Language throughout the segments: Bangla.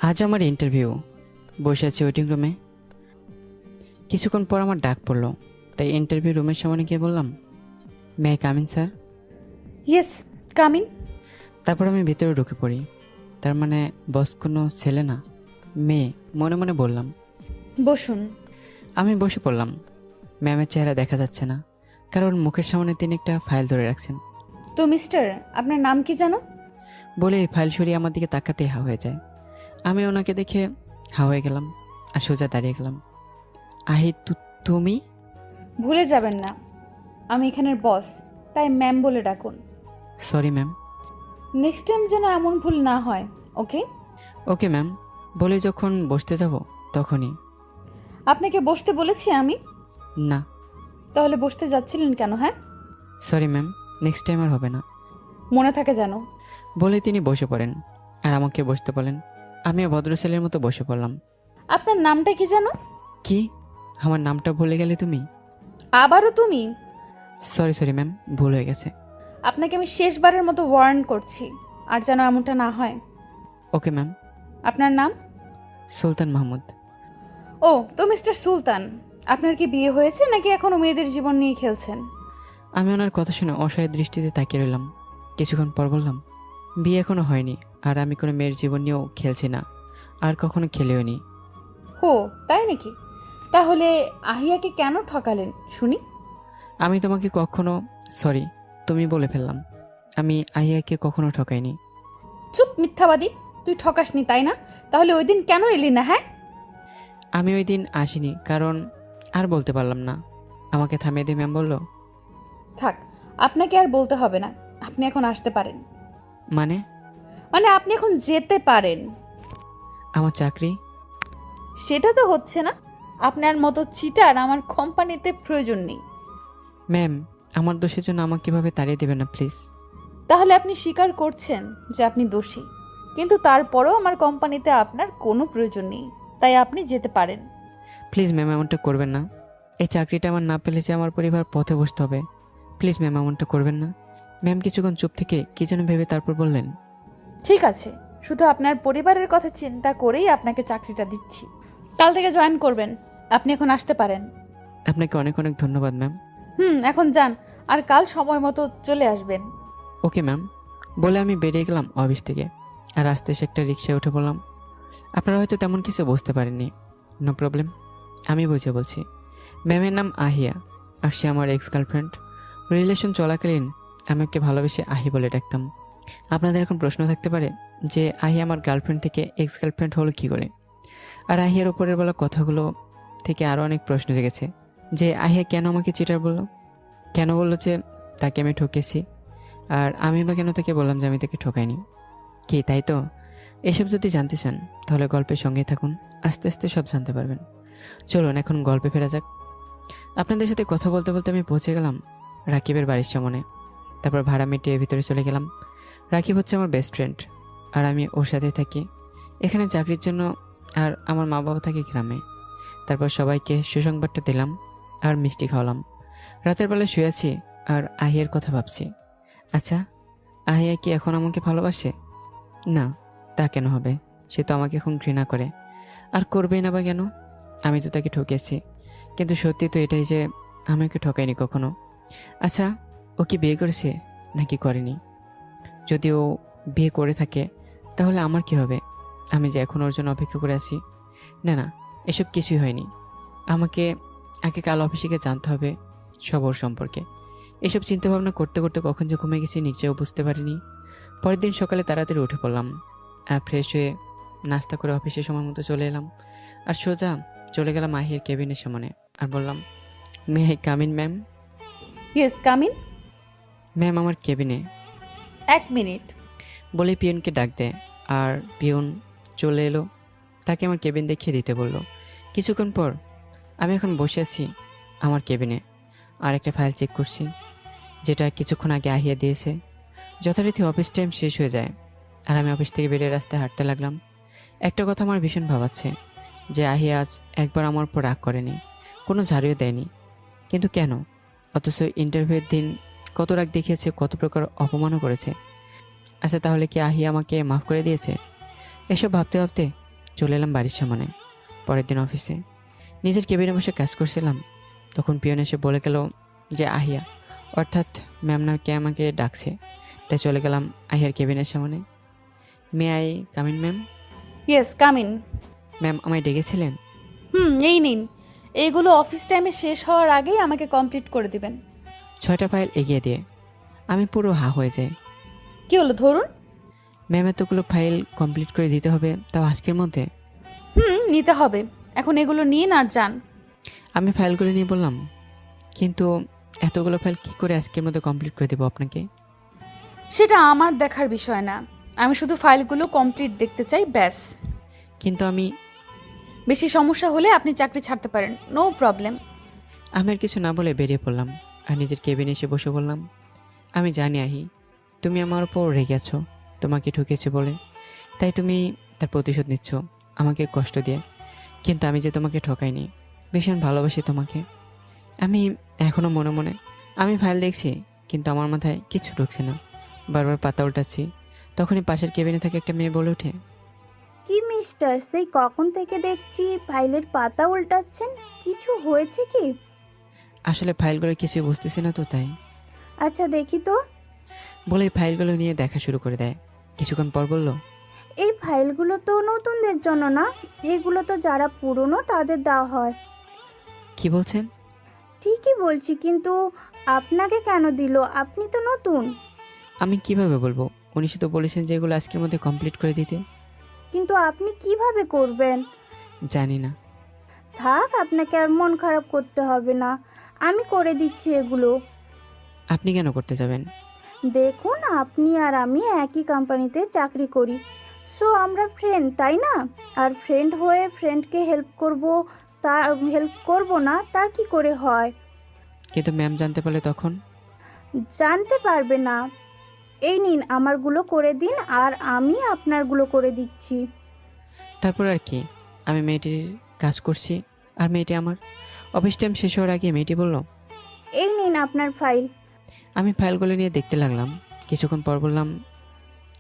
আজ আমার ইন্টারভিউ। বসে আছি ওয়েটিং রুমে। কিছুক্ষণ পর আমার ডাক পড়লো, তাই ইন্টারভিউ রুমের সামনে গিয়ে বললাম, may I come in sir? Yes, come in. তারপর আমি ভিতরে ঢুকে পড়ি। তার মানে বস কোনো ছেলে না, মেয়ে। মনে মনে বললাম। বসুন। আমি বসে পড়লাম। ম্যামের চেহারা দেখা যাচ্ছে না, কারণ মুখের সামনে তিনি একটা ফাইল ধরে রাখছেন। তো মিস্টার, আপনার নাম কি জানো? বলে এই ফাইল সরিয়ে আমার দিকে তাকাতেই হা হয়ে যায়। আমি ওনাকে দেখে হা হয়ে গেলাম আর সোজা দাঁড়িয়ে গেলাম। আহি, তুমি? ভুলে যাবেন না, আমি এখানের বস, তাই ম্যাম বলে ডাকুন। Sorry ma'am. নেক্সট টাইম যেন এমন ভুল না হয়, ওকে? Okay ma'am. বলে যখন বসতে যাব তখনই। আপনাকে বসতে বলেছি আমি? না। তাহলে বসতে যাচ্ছিলেন কেন? হ্যাঁ, সরি ম্যাম, নেক্সট টাইম আর হবে না। মনে থাকে যেন। বলে তিনি বসে পড়েন আর আমাকে বসতে বলেন। আমিও ভদ্র ছেলের মতো বসে পড়লাম। আপনার নামটা কি জানো? কি? আমার নামটা ভুলে গেলে তুমি? আবারও তুমি? সরি সরি ম্যাম, ভুল হয়ে গেছে। আপনাকে আমি শেষবারের মতো ওয়ার্ন করছি, আর যেন এমনটা না হয়। Okay ma'am. আপনার নাম? সুলতান মাহমুদ। ও, তো মিস্টার সুলতান, আপনার কি বিয়ে হয়েছে নাকি এখনো মেয়েদের জীবন নিয়ে খেলছেন? আমি ওনার কথা শুনে অসহায় দৃষ্টিতে তাকিয়ে রইলাম। কিছুক্ষণ পর বললাম, বিয়ে এখনো হয়নি, আর আমি কোনো মেয়ের জীবন নিয়েও খেলছি না, আর কখনো খেলেও নি। হো, তাই নাকি? তাহলে আহিয়াকে কেন ঠকালেন শুনি? আমি তোমাকে কখনো, সরি, তুমি বলে ফেললাম। আমি আহিয়াকে কখনো ঠকাইনি। চুপ, মিথ্যাবাদী! তুই ঠকাসনি তাই না? তাহলে ওই দিন কেন এলি না? হ্যাঁ, আমি ওই দিন আসিনি কারণ আর বলতে পারলাম না। আমাকে থামিয়ে দিয়ে ম্যাম বলল, থাক, আপনাকে আর বলতে হবে না, আপনি এখন আসতে পারেন। মানে? মানে আপনি এখন যেতে পারেন। আমার চাকরি? সেটা তো হচ্ছে না। আপনার মতো চিটার আমার কোম্পানিতে প্রয়োজন নেই। ম্যাম, আমার দোষের জন্য আমাকে কীভাবে তাড়িয়ে দেবেন না প্লিজ। তাহলে আপনি স্বীকার করছেন যে আপনি দোষী, কিন্তু তারপরেও আমার কোম্পানিতে আপনার কোনো প্রয়োজন নেই, তাই আপনি যেতে পারেন। প্লিজ ম্যাম, এমনটা করবেন না। এই চাকরিটা আমার না পেলে যে আমার পরিবার পথে বসতে হবে। প্লিজ ম্যাম, এমনটা করবেন না। ম্যাম কিছুক্ষণ চুপ থেকে কী যেন ভেবে তারপর বললেন, ঠিক আছে, শুধু আপনার পরিবারের কথা চিন্তা করেই আপনাকে চাকরিটা দিচ্ছি। কাল থেকে জয়েন করবেন। আপনি এখন আসতে পারেন। আপনাকে অনেক অনেক ধন্যবাদ ম্যাম। এখন যান, আর কাল সময় মতো চলে আসবেন। Okay ma'am. বলে আমি বেরিয়ে গেলাম অফিস থেকে, আর আস্তে এসে একটা রিক্সায় উঠে পড়লাম। আপনারা হয়তো তেমন কিছু বুঝতে পারেননি, নো প্রবলেম, আমি বুঝে বলছি। ম্যামের নাম আহিয়া, আর সে আমার এক্স গার্লফ্রেন্ড। রিলেশন চলাকালীন আমি ওকে ভালোবেসে আহি বলে ডাকতাম। আপনাদের এখন প্রশ্ন থাকতে পারে যে আহিয়া আমার গার্লফ্রেন্ড থেকে এক্স গার্লফ্রেন্ড হলো কী করে। আর আহিয়ার ওপরের বলা কথাগুলো থেকে আরও অনেক প্রশ্ন জেগেছে যে আহিয়া কেন আমাকে চিটার বলল, কেন বললো যে তাকে আমি ঠকেছি, আর আমি বা কেন তাকে বললাম যে আমি তাকে ঠকাইনি। কি তাই তো? এসব যদি জানতে চান তাহলে গল্পের সঙ্গেই থাকুন, আস্তে আস্তে সব জানতে পারবেন। চলুন এখন গল্পে ফেরা যাক। আপনাদের সাথে কথা বলতে বলতে আমি পৌঁছে গেলাম রাকিবের বাড়ির সামনে। তারপর ভাড়া মিটিয়ে ভিতরে চলে গেলাম। রাকিব হচ্ছে আমার বেস্ট ফ্রেন্ড, আর আমি ওর সাথেই থাকি এখানে চাকরির জন্য, আর আমার মা বাবা থাকে গ্রামে। তারপর সবাইকে সুসংবাদটা দিলাম আর মিষ্টি খাওয়ালাম। রাতের বেলা শুয়ে আছি আর আহিয়ার কথা ভাবছি। আচ্ছা, আহিয়া কি এখন আমাকে ভালোবাসে? না, তা কেন হবে? সে তো আমাকে এখন ঘৃণা করে, আর করবেই না বা কেন? আমি তো তাকে ঠকেছি, কিন্তু সত্যি তো এটাই যে আমি ওকে ঠকাইনি কখনো। আচ্ছা, ও কি বিয়ে করেছে নাকি করেনি? যদি ও বিয়ে করে থাকে তাহলে আমার কি হবে? আমি যে এখন ওর জন্য অপেক্ষা করে আছি। না না, এসব কিছুই হয়নি। আমাকে আগে কাল অফিসে গিয়ে জানতে হবে সব ওর সম্পর্কে। এসব চিন্তাভাবনা করতে করতে কখন যে ঘুমিয়ে গেছি নিজেও বুঝতে পারিনি। পরের দিন সকালে তাড়াতাড়ি উঠে পড়লাম, আর ফ্রেশ হয়ে নাস্তা করে অফিসে সময় মতো চলে এলাম, আর সোজা চলে গেলাম আহির কেবিনের সামনে আর বললাম, may I come in ma'am? Yes, come in. Ma'am আমার কেবিনে। 1 মিনিট। বলে পিয়নকে ডাক দেয়, আর পিয়ন চলে এলো। তাকে আমার কেবিন দেখিয়ে দিতে বলল। কিছুক্ষণ পর আমি এখন বসে আছি আমার কেবিনে, আর একটা ফাইল চেক করছি যেটা কিছুক্ষণ আগে আহিয়া দিয়েছে। যথারীতি অফিস টাইম শেষ হয়ে যায়, আর আমি অফিস থেকে বেরিয়ে রাস্তায় হাঁটতে লাগলাম। একটা কথা আমার ভীষণ ভাবাচ্ছে যে আহিয়া আজ একবার আমার উপর রাগ করেনি, কোনো ঝাড়িও দেয়নি, কিন্তু কেন? অথচ ইন্টারভিউয়ের দিন কত রাগ দেখিয়েছে, কত প্রকার অপমানও করেছে। আচ্ছা, তাহলে কি আহিয়া আমাকে মাফ করে দিয়েছে? এসব ভাবতে ভাবতে চলে এলাম বাড়ির সামনে। পরের দিন অফিসে নিজের কেবিনে বসে কাজ করছিলাম, তখন পিয়ন এসে বলে গেল যে আহিয়া অর্থাৎ ম্যাম নাকি আমাকে ডাকছে। তাই চলে গেলাম আহিয়ার কেবিনের সামনে। May I come in ma'am? Yes, come in. Ma'am আমায় ডেকেছিলেন? এই নিন, এইগুলো অফিস টাইমে শেষ হওয়ার আগেই আমাকে কমপ্লিট করে দিবেন। 6টা ফাইল এগিয়ে দিয়ে আমি পুরো হা হয়ে যাই। কি হলো, ধরুন। ম্যাম এতগুলো ফাইল কমপ্লিট করে দিতে হবে, তাও আজকের মধ্যে? নিতে হবে। এখন এগুলো নিন আর যান। আমি ফাইলগুলো নিয়ে বললাম, কিন্তু এতগুলো ফাইল কী করে আজকের মধ্যে কমপ্লিট করে দেবো আপনাকে? সেটা আমার দেখার বিষয় না, আমি শুধু ফাইলগুলো কমপ্লিট দেখতে চাই, ব্যাস। কিন্তু আমি বেশি সমস্যা হলে আপনি চাকরি ছাড়তে পারেন, নো প্রবলেম। আমি আর কিছু না বলে বেরিয়ে পড়লাম আর নিজের কেবিনে এসে বসে বললাম, আমি জানি আহি তুমি আমার উপর রেগে আছো, তোমাকে ঠকেছে বলে, তাই তুমি তার প্রতিশোধ নিচ্ছ আমাকে কষ্ট দিয়ে। কিন্তু আমি যে তোমাকে ঠকাইনি, ভীষণ ভালোবাসি তোমাকে। আমি এখনও মনে মনে আমি ফাইল দেখছি, কিন্তু আমার মাথায় কিছু ঢুকছে না। বারবার পাতা উল্টাচ্ছি, তখনই পাশের কেবিনে থেকে একটা মেয়ে বলে ওঠে, কি মিস্টার, সেই কখন থেকে দেখছি ফাইলের পাতা উল্টাচ্ছেন, কিছু হয়েছে কি? আসলে ফাইলগুলো কিছু বুঝতেছি না তো তাই। আচ্ছা দেখি তো। বলে এই ফাইলগুলো নিয়ে দেখা শুরু করে দেয়। কিছুক্ষণ পর বলল, এই ফাইলগুলো তো নতুনদের জন্য না, এগুলো তো যারা পুরনো তাদের দেওয়া হয়। কি বলছেন? ঠিকই বলছি, কিন্তু আপনাকে কেন দিল? আপনি তো নতুন। আমি কিভাবে বলবো? উনি শুধু বলেছেন যে এগুলো আজকের মধ্যে কমপ্লিট করে দিতে। কিন্তু আপনি কিভাবে করবেন? জানি না। থাক, আপনাকে আর মন খারাপ করতে হবে না, আমি করে দিচ্ছি এগুলো। আপনি কেন করতে যাবেন? দেখুন, আপনি আর আমি একই কোম্পানিতে চাকরি করি, সো আমরা ফ্রেন্ড, তাই না? আর ফ্রেন্ড হয়ে ফ্রেন্ডকে হেল্প করব না, তা কি করে হয়? কিন্তু ম্যাম জানতে পারলে তখন? জানতে পারবে না। এই নিন, আমারগুলো করে দিন আর আমি আপনারগুলো করে দিচ্ছি। তারপর আর কি, আমি মেয়েটির কাজ করছি আর মেয়েটি আমার। অফিস টাইম শেষ হওয়ার আগে মেয়েটি বলল, এই নিন আপনার ফাইল। আমি ফাইলগুলো নিয়ে দেখতে লাগলাম। কিছুক্ষণ পর বললাম,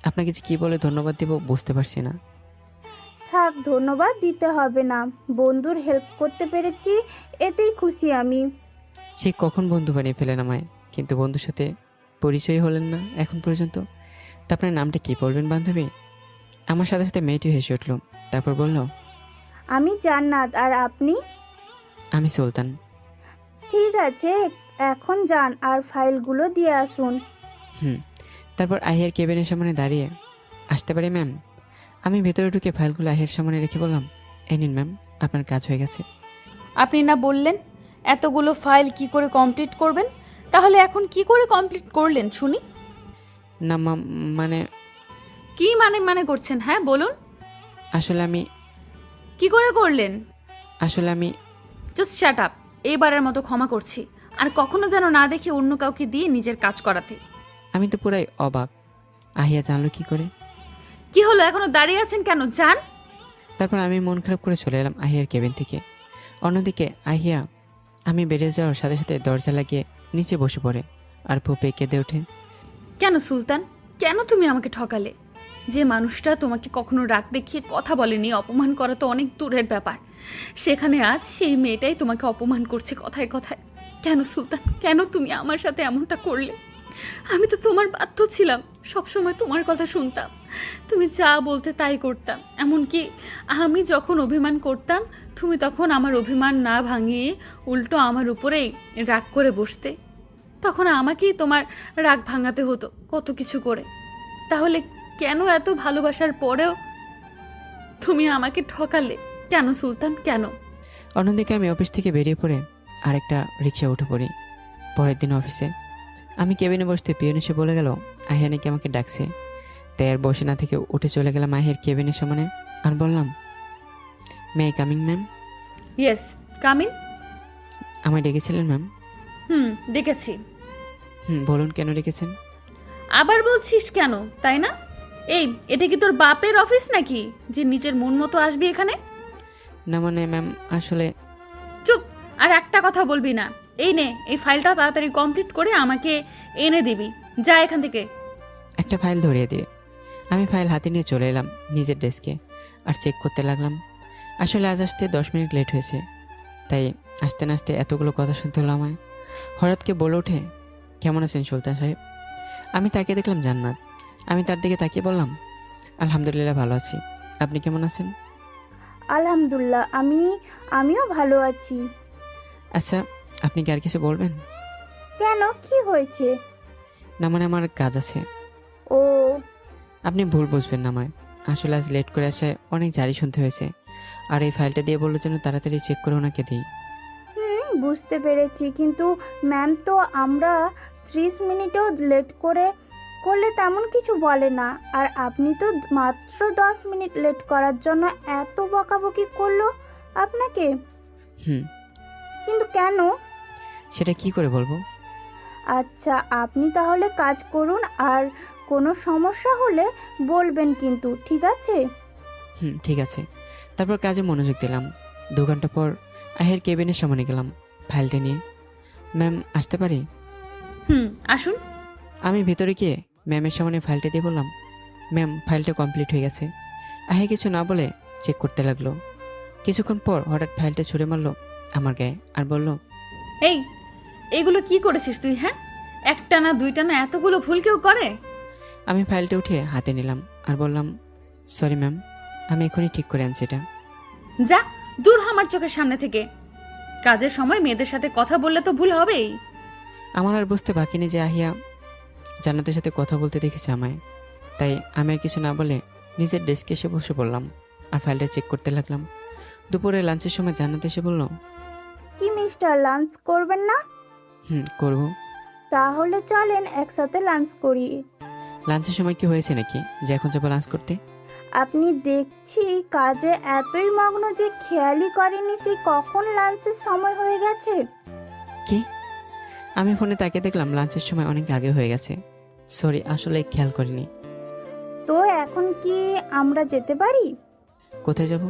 আপনাকে যে কী বলে ধন্যবাদ দেব বুঝতে পারছি না। থাক, ধন্যবাদ দিতে হবে না, বন্ধুর হেল্প করতে পেরেছি, এতেই খুশি আমি। সে কখন বন্ধু বানিয়ে ফেলেন আমায়, কিন্তু বন্ধুর সাথে পরিচয় হলেন না এখন পর্যন্ত। তা আপনার নামটা কী বলবেন বান্ধবী? আমার সাথে সাথে মেয়েটি হেসে উঠল। তারপর বলল, আমি জান্নাত, আর আপনি? আমি সুলতান। ঠিক আছে, এখন যান আর ফাইলগুলো দিয়ে আসুন। তারপর আহিয়ার কেবিনের সামনে দাঁড়িয়ে, আসতে পারি ম্যাম? আমি ভেতরে ঢুকে ফাইলগুলো আহিয়ার সামনে রেখে বললাম, এই নিন ম্যাম, আপনার কাজ হয়ে গেছে। আপনি না বললেন এতগুলো ফাইল কি করে কমপ্লিট করবেন? তাহলে এখন কি করে কমপ্লিট করলেন শুনি? না মানে কি মানে করছেন? হ্যাঁ বলুন, আসলে আমি কি করে করলেন? আসলে আমি জাস্ট শাট আপ। এইবারের মতো ক্ষমা করছি, আর কখনো যেন না দেখে অন্য কাউকে দিয়ে নিজের কাজ করাতে। আমি তো পুরাই অবাক, আহিয়া জানলো কি করে? কি হলো, এখনো দাঁড়িয়ে আছেন কেন? যান। তারপর আমি মন খারাপ করে চলে এলাম আহিয়ার কেবিন থেকে। অন্যদিকে আহিয়া আমি বেরিয়ে যাওয়ার সাথে সাথে দরজা লাগিয়ে নিচে বসে পড়ে আর ফুপে কেঁদে ওঠে। কেন সুলতান, কেন তুমি আমাকে ঠকালে? যে মানুষটা তোমাকে কখনো রাগ দেখিয়ে কথা বলেনি, অপমান করা তো অনেক দূরের ব্যাপার, সেখানে আজ সেই মেয়েটাই তোমাকে অপমান করছে কথায় কথায়। কেন সুলতান, কেন তুমি আমার সাথে এমনটা করলে? আমি তো তোমার বাধ্য ছিলাম, সবসময় তোমার কথা শুনতাম, তুমি যা বলতে তাই করতাম। এমনকি আমি যখন অভিমান করতাম, তুমি তখন আমার অভিমান না ভাঙিয়ে উল্টো আমার উপরেই রাগ করে বসতে। তখন আমাকেই তোমার রাগ ভাঙাতে হতো কত কিছু করে। তাহলে কেন এত ভালোবাসার পরেও তুমি আমাকে ঠকালে? কেন সুলতান, কেন? অন্যদিকে আমি অফিস থেকে বেরিয়ে পড়ে আরেকটা রিক্সা উঠে পড়ি। পরের দিন অফিসে আমি কেবিনে বসতে পিয়ন এসে বলে গেল আহিয়া নাকি আমাকে ডাকছে। তাই আর বসে না থেকে উঠে চলে গেলাম আহিয়ার কেবিনের সামনে আর বললাম, may I coming ma'am? Yes, come in. আমায় ডেকেছিলেন ম্যাম? দেখেছি। বলুন কেন ডেকেছেন? আবার বলছিস কেন, তাই না? এই, এটা কি তোর বাপের অফিস নাকি যে নিজের মন মতো আসবি এখানে? না মানে ম্যাম আসলে। চুপ, আর একটা কথা বলবি না। এই নে, এই ফাইলটা তাড়াতাড়ি কমপ্লিট করে আমাকে এনে দিবি। যা এখান থেকে। একটা ফাইল ধরিয়ে দিয়ে আমি ফাইল হাতে নিয়ে চলে এলাম নিজের ডেস্কে আর চেক করতে লাগলাম। আসলে আজ আসতে 10 মিনিট লেট হয়েছে, তাই আসতে না আসতে এতগুলো কথা শুনতে হলো আমায়। হঠাৎ কে বলে ওঠে, কেমন আছেন সুলতান সাহেব? আমি তাকিয়ে দেখলাম জান্নাত। আমি তার দিকে তাকিয়ে বললাম, আলহামদুলিল্লাহ ভালো আছি, আপনি কেমন আছেন? আলহামদুলিল্লাহ, আমিও ভালো আছি। আচ্ছা, আপনি কি আর কিছু বলবেন? কেন, কি হয়েছে? না মানে আমার কাজ আছে। ও, আপনি ভুল বুঝবেন না আমায়। আসলে আজ লেট করে আসায় অনেক জারি শুনতে হয়েছে, আর এই ফাইলটা দিয়ে বললো যেন তাড়াতাড়ি চেক করে ওনাকে দিই। বুঝতে পেরেছি, কিন্তু ম্যাম তো আমরা 30 মিনিটও লেট করলে তেমন কিছু বলে না। আর আপনি তো মাত্র 10 মিনিট লেট করার জন্য এত বকাবকি করলো আপনাকে। হুম, কিন্তু কেন? সেটা কি করে বলবো? আচ্ছা, আপনি তাহলে কাজ করুন, আর কোনো সমস্যা হলে বলবেন কিন্তু, ঠিক আছে? হুম, ঠিক আছে। তারপর কাজে মনোযোগ দিলাম। 2 ঘন্টা পর আহের কেবিনের সামনে গেলাম ফাইলটা নিয়ে। ম্যাম, আসতে পারি? আসুন। আমি ভেতরে গিয়ে ম্যামের সামনে ফাইলটা দিয়ে বললাম, ম্যাম ফাইলটা কমপ্লিট হয়ে গেছে। আহে কিছু না বলে চেক করতে লাগলো। কিছুক্ষণ পর হঠাৎ ফাইলটা ছুঁড়ে মারলো আমার গায়ে আর বলল, এগুলো কি করেছিস তুই? হ্যাঁ, একটা না দুইটা না, এতগুলো ভুল কেউ করে? আমি ফাইলটা উঠে হাতে নিলাম আর বললাম, সরি ম্যাম, আমি এখনই ঠিক করে আনছি এটা। যা দূর হ আমার চোখের সামনে থেকে। কাজের সময় মেয়েদের সাথে কথা বললে তো ভুল হবেই। আমার আর বুঝতে বাকি নেই যে আহিয়া জান্নাতের সাথে কথা বলতে দেখেছে আমায়। তাই আমি আর কিছু না বলে নিজের ডেস্কে এসে বসে পড়লাম আর ফাইলটা চেক করতে লাগলাম। দুপুরে লাঞ্চের সময় জান্নাত এসে বলল, কি মিস্টার, লাঞ্চ করবেন না? করব। তাহলে চলেন একসাথে লাঞ্চ করি। লাঞ্চের সময় কি হয়েছে নাকি যে এখন যাবো লাঞ্চ করতে? আপনি দেখছি কাজে এতই মগ্ন যে খেয়ালই করেনি সেই কখন লাঞ্চের সময় হয়ে গেছে। কি? আমি ফোনে তাকিয়ে দেখলাম লাঞ্চের সময় অনেক আগে হয়ে গেছে। সরি, আসলে খেয়াল করিনি। তো এখন কি আমরা যেতে পারি? কোথায় যাব?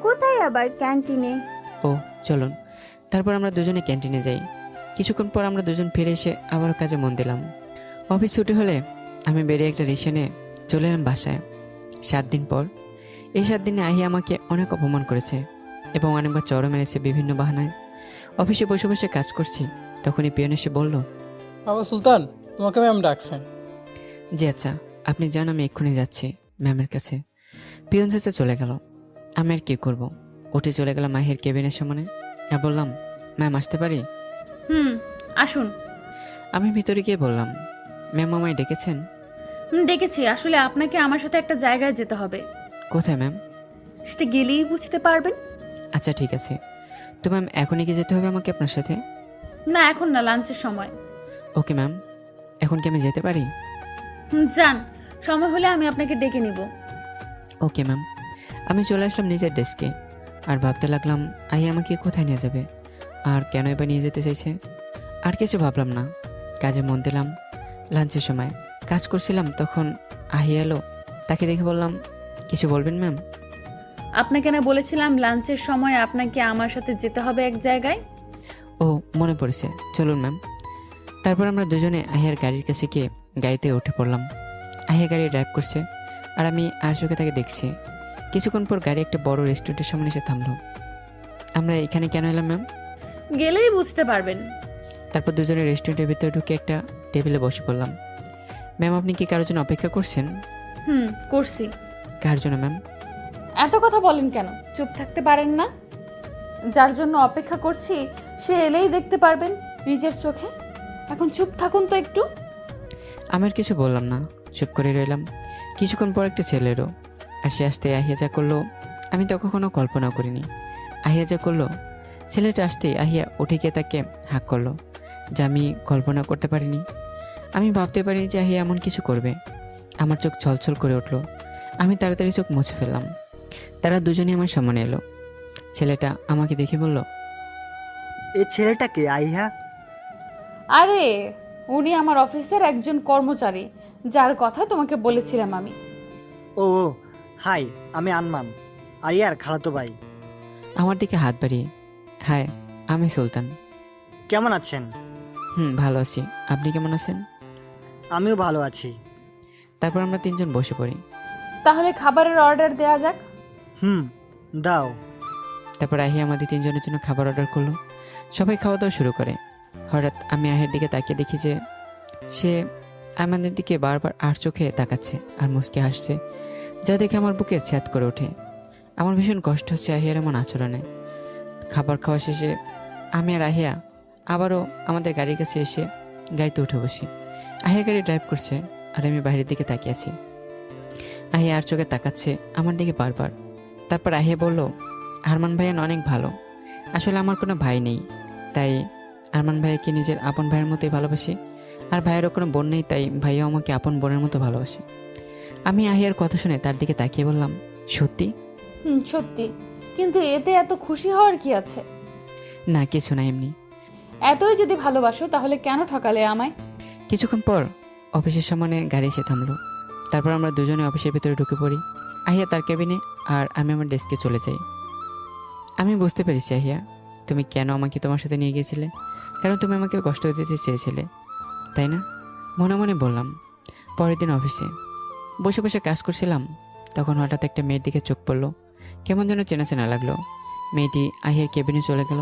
কোথায় আবার? ক্যান্টিনে। ও, চলুন। তারপর আমরা দুজনে ক্যান্টিনে যাই। কিছুক্ষণ পর আমরা দুজন ফিরে এসে আবার কাজে মন দিলাম। অফিস ছুটি হলে আমি বেরিয়ে একটা রিক্সা নিয়ে চলে এলাম বাসায়। 7 দিন পর। এই 7 দিনে আহি আমাকে অনেক অপমান করেছে এবং অনেকবার চড়ও মেরেছে বিভিন্ন বাহানায়। অফিসে বসে বসে কাজ করছি, তখনই পিয়ন এসে বলল, বাবা সুলতান, তোমাকে ম্যাম ডাকছেন। জি আচ্ছা, আপনি যান, আমি এক্ষুনি যাচ্ছি ম্যামের কাছে। পিয়ন চাচা চলে গেল। আমি আর কি করব, উঠে চলে গেলাম মাহির কেবিনের সামনে আর বললাম, ম্যাম আসতে পারি? আসুন। আমি ভিতরে গিয়ে বললাম, ম্যাম আমায় ডেকেছেন? ডেকেছি, আসলে আপনাকে আমার সাথে একটা জায়গায় যেতে হবে। কোথায় ম্যাম? সেটা গেলেই বুঝতে পারবেন। আচ্ছা ঠিক আছে। তো ম্যাম এখনই কি যেতে হবে আমাকে আপনার সাথে? না, এখন না, লাঞ্চের সময়। ওকে ম্যাম, এখন কি আমি যেতে পারি? যান, সময় হলে আমি আপনাকে ডেকে নিব। Okay ma'am. আমি চলে আসলাম নিজের ডেস্কে আর ভাবতে লাগলাম আহি আমাকে কোথায় নিয়ে যাবে আর কেন এবার নিয়ে যেতে চাইছে। আর কিছু ভাবলাম না, কাজে মন দিলাম। লাঞ্চের সময় কাজ করছিলাম, তখন আহি এলো। তাকে দেখে বললাম, কিছু বলবেন ম্যাম? আপনাকে না বলেছিলাম লাঞ্চের সময় আপনাকে আমার সাথে যেতে হবে এক জায়গায়? ও, মনে পড়েছে, চলুন ম্যাম। তারপর আমরা দুজনে আহিয়ার গাড়ির কাছে গিয়ে গাড়িতে উঠে পড়লাম। আহিয়া গাড়ি ড্রাইভ করছে আর আমি আর চোখে তাকে দেখছি। কিছুক্ষণ পর গাড়ি একটা বড় রেস্টুরেন্টের সামনে এসে থামলো। আমরা এখানে কেন এলাম ম্যাম? গেলেই বুঝতে পারবেন। তারপর দুজনে রেস্টুরেন্টের ভিতরে ঢুকে একটা টেবিলে বসে পড়লাম। ম্যাম, আপনি কি কারোর জন্য অপেক্ষা করছেন? করছি। কার জন্য ম্যাম? এত কথা বলেন কেন? চুপ থাকতে পারেন না? যার জন্য অপেক্ষা করছি সে এলেই দেখতে পারবেন নিজের চোখে। এখন চুপ থাকুন তো একটু। আমি আর কিছু বললাম না, চুপ করে রইলাম। কিছুক্ষণ পর একটা ছেলেরও, আর সে আসতে আহিয়া যা করলো আমি তো কখনো কল্পনা করিনি। আহিয়া যা করলো, ছেলেটা আসতেই আহিয়া উঠে গিয়ে তাকে হাঁক করলো, যা আমি কল্পনা করতে পারিনি। আমি ভাবতে পারিনি যে আহিয়া এমন কিছু করবে। আমার চোখ ছলছল করে উঠলো। আমি তাড়াতাড়ি চোখ মুছে ফেললাম। তারা দুজনেই আমার সামনে এলো। ছেলেটা আমাকে দেখে বলল, এই ছেলেটাকে আইহা? আরে, উনি আমার অফিসের একজন কর্মচারী, যার কথা তোমাকে বলেছিলাম আমি। ও হাই, আমি আনমান, আরিয়ার খালাতো ভাই। আমার দিকে হাত বাড়িয়ে, হাই, আমি সুলতান। কেমন আছেন? ভালো আছি, আপনি কেমন আছেন? আমিও ভালো আছি। তারপর আমরা তিনজন বসে পড়ি। তাহলে খাবারের অর্ডার দেয়া যাক। হুম, দাও। তারপর আহিয়া আমাদের তিনজনের জন্য খাবার অর্ডার করলো। সবাই খাওয়া দাওয়া শুরু করে। হঠাৎ আমি আহিয়ার দিকে তাকিয়ে দেখি যে সে আমাদের দিকে বারবার আর চোখে তাকাচ্ছে আর মুচকে হাসছে, যা দেখে আমার বুকে ছ্যাদ করে ওঠে। আমার ভীষণ কষ্ট হচ্ছে আহিয়ার এমন আচরণে। খাবার খাওয়া শেষে আমি আর আহিয়া আবারও আমাদের গাড়ির কাছে এসে গাড়িতে উঠে বসি। আহিয়া গাড়ি ড্রাইভ করছে আর আমি বাইরের দিকে তাকিয়ে আছি। আহিয়া আর চোখে তাকাচ্ছে আমার দিকে বারবার। তারপর আহিয়া বলল, আরমান ভাইয়া অনেক ভালো। আসলে আমার কোনো ভাই নেই, তাই আরমান ভাইয়াকে নিজের আপন ভাইয়ের মতোই ভালোবাসি। আর ভাইয়েরও কোনো বোন নেই, তাই ভাইয়াও আমাকে আপন বোনের মতো ভালোবাসে। আমি আহিয়ার কথা শুনে তার দিকে তাকিয়ে বললাম, সত্যি? সত্যি। কিন্তু এতে এত খুশি হওয়ার কি আছে? না, কিছু না, এমনি। এতই যদি ভালোবাসো তাহলে কেন ঠকালে আমায়? কিছুক্ষণ পর অফিসের সামনে গাড়ি এসে থামলো। তারপর আমরা দুজনে অফিসের ভিতরে ঢুকে পড়ি। আহিয়া তার কেবিনে আর আমি আমার ডেস্কে চলে যাই। আমি বুঝতে পেরেছি আহিয়া, তুমি কেন আমাকে তোমার সাথে নিয়ে গিয়েছিলে। কারণ তুমি আমাকে কষ্ট দিতে চেয়েছিলে, তাই না? মনে মনে বললাম। পরের দিন অফিসে বসে বসে কাজ করছিলাম, তখন হঠাৎ একটা মেয়ের দিকে চোখ পড়লো। কেমন যেন চেনা চেনা লাগলো। মেয়েটি আহিয়ার কেবিনে চলে গেল।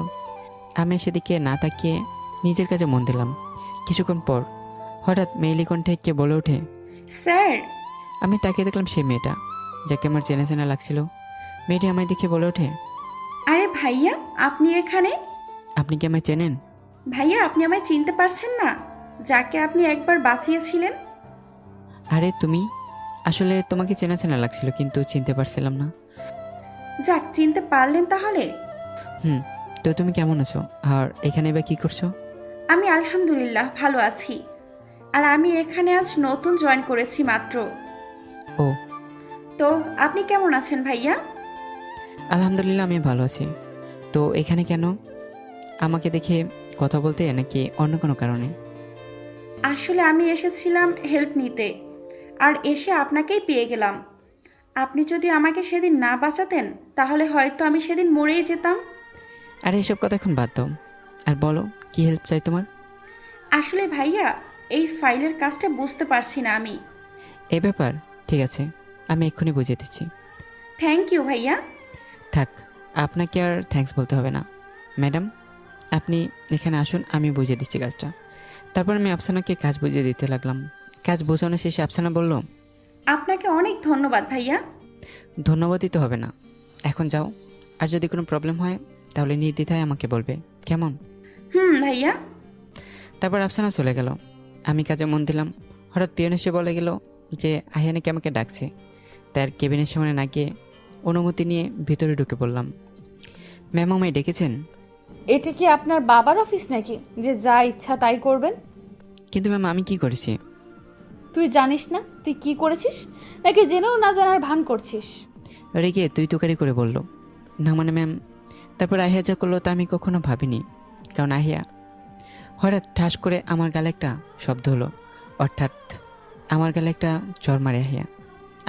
আমি সেদিকে না তাকিয়ে নিজের কাছে মন দিলাম। কিছুক্ষণ পর হঠাৎ মেইলি কণ্ঠে কে বলে ওঠে, স্যার। আমি তাকিয়ে দেখলাম সেই মেয়েটা, যাকে আমার চেনা চেনা লাগছিল। মেয়েটি আমায় দেখে বলে ওঠে, আরে ভাইয়া, আপনি এখানে? আপনি কি আমায় চেনেন? ভাইয়া, আপনি আমায় চিনতে পারছেন না? যাকে আপনি একবার বাঁচিয়েছিলেন? আরে তুমি, আসলে তোমাকে চেনা চেনা লাগছিল কিন্তু চিনতে পারছিলাম না। যাক, চিনতে পারলেন তাহলে। তো তুমি কেমন আছো আর এখানে বা কি করছো? আমি আলহামদুলিল্লাহ ভালো আছি। আর আমি এখানে আজ নতুন জয়েন করেছি মাত্র। ও, তো আপনি কেমন আছেন ভাইয়া? আলহামদুলিল্লাহ আমি ভালো আছি। তো এখানে কেন? আমাকে দেখে কথা বলতে নাকি অন্য কোনো কারণে? আসলে আমি এসেছিলাম হেল্প নিতে, আর এসে আপনাকেই পেয়ে গেলাম। আপনি যদি আমাকে সেদিন না বাঁচাতেন তাহলে হয়তো আমি সেদিন মরেই যেতাম। আরে এসব কথা এখন বাদ দাও, আর বলো কি হেল্প চাই তোমার? আসলে ভাইয়া, এই ফাইলের কাজটা বুঝতে পারছি না আমি। এই ব্যাপার, ঠিক আছে, আমি এক্ষুনি বুঝিয়ে দিচ্ছি। থ্যাংক ইউ ভাইয়া। থাক, আপনাকে আর থ্যাঙ্কস বলতে হবে না। ম্যাডাম, আপনি এখানে আসুন, আমি বুঝিয়ে দিচ্ছি কাজটা। তারপর আমি আফসানাকে কাজ বুঝিয়ে দিতে লাগলাম। কাজ বোঝানো শেষে আফসানা বলল, আপনাকে অনেক ধন্যবাদ ভাইয়া। ধন্যবাদই তো হবে না, এখন যাও। আর যদি কোনো প্রবলেম হয় তাহলে নির্দ্বিধায় আমাকে বলবে, কেমন? ভাইয়া। তারপর আফসানা চলে গেল। আমি কাজে মন দিলাম। হঠাৎ পিয়ন এসে বলে গেল যে আহিয়া নাকি আমাকে ডাকছে। তার কেবিনের সামনে না গিয়ে অনুমতি নিয়ে ভিতরে ঢুকে পড়লাম। ম্যাম, আমায় ডেকেছেন? এটা কি আপনার বাবার অফিস নাকি যে যা ইচ্ছা তাই করবেন? কিন্তু ম্যাম, আমি কি করেছি? তুই জানিস না তুই কি করেছিস, নাকি জেনেও না জানার ভান করছিস? রেগে তুই তুকারি করে বলল, না মানে ম্যাম। তারপর আহিয়া যা করলো তা আমি কখনো ভাবিনি। কারণ আহিয়া হঠাৎ ঠাস করে আমার গালে একটা শব্দ হলো, অর্থাৎ আমার গালে একটা চর মারে আহিয়া।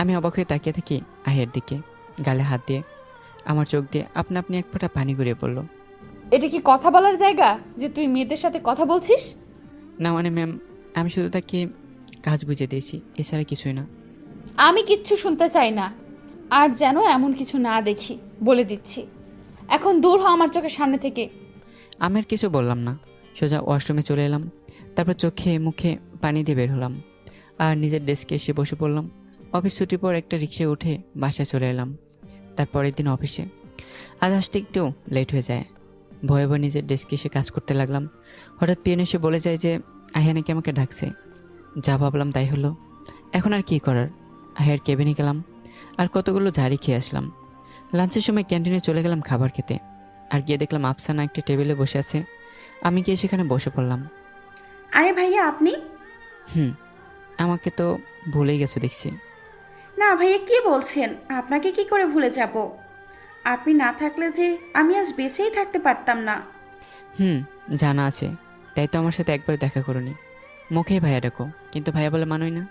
আমি অবাক হয়ে তাকিয়ে থাকি আহিয়ার দিকে। গালে হাত দিয়ে আমার চোখ দিয়ে আপনা আপনি এক ফোঁটা পানি গড়িয়ে পড়ল। এটা কি কথা বলার জায়গা যে তুই মেয়েদের সাথে কথা বলছিস? না মানে ম্যাম, আমি শুধু তাকে কাজ বুঝে দিয়েছি, এছাড়া কিছুই না। আমি কিচ্ছু শুনতে চাই না, আর যেন এমন কিছু না দেখি, বলে দিচ্ছি। এখন দূর হ আমার চোখের সামনে থেকে। আমি আর কিছু বললাম না, সোজা ওয়াশরুমে চলে এলাম। তারপর চোখে মুখে পানি দিয়ে বের হলাম আর নিজের ডেস্কে এসে বসে পড়লাম। অফিস ছুটির পর একটা রিক্সায় উঠে বাসায় চলে এলাম। তারপরের দিন অফিসে আজ আসতে একটু লেট হয়ে যায়। ভয়ে ভয়ে নিজের ডেস্কে এসে কাজ করতে লাগলাম। হঠাৎ পিয়ন এসে বলে যায় যে আহিয়া নাকি আমাকে ডাকছে। যা ভাবলাম তাই হলো। এখন আর কি করার, আহিয়ার কেবিনে গেলাম আর কতগুলো ঝাড়ি খেয়ে আসলাম। লাঞ্চের সময় ক্যান্টিনে চলে গেলাম খাবার খেতে। আর গিয়ে দেখলাম আফসানা একটা টেবিলে বসে আছে। আমি গিয়ে সেখানে বসে পড়লাম। আরে ভাইয়া, আপনি? আমাকে তো ভুলেই গেছো দেখছি। না ভাইয়া, কি বলছেন? আপনাকে কি করে ভুলে যাব? আপনি না থাকলে যে আমি আজ বেঁচেই থাকতে পারতাম না। জানা আছে, তাই তো আমার সাথে একবার দেখা করোনি। মুখেই ভাইয়া ডাকো, কিন্তু ভাইয়া বলে মানোই না।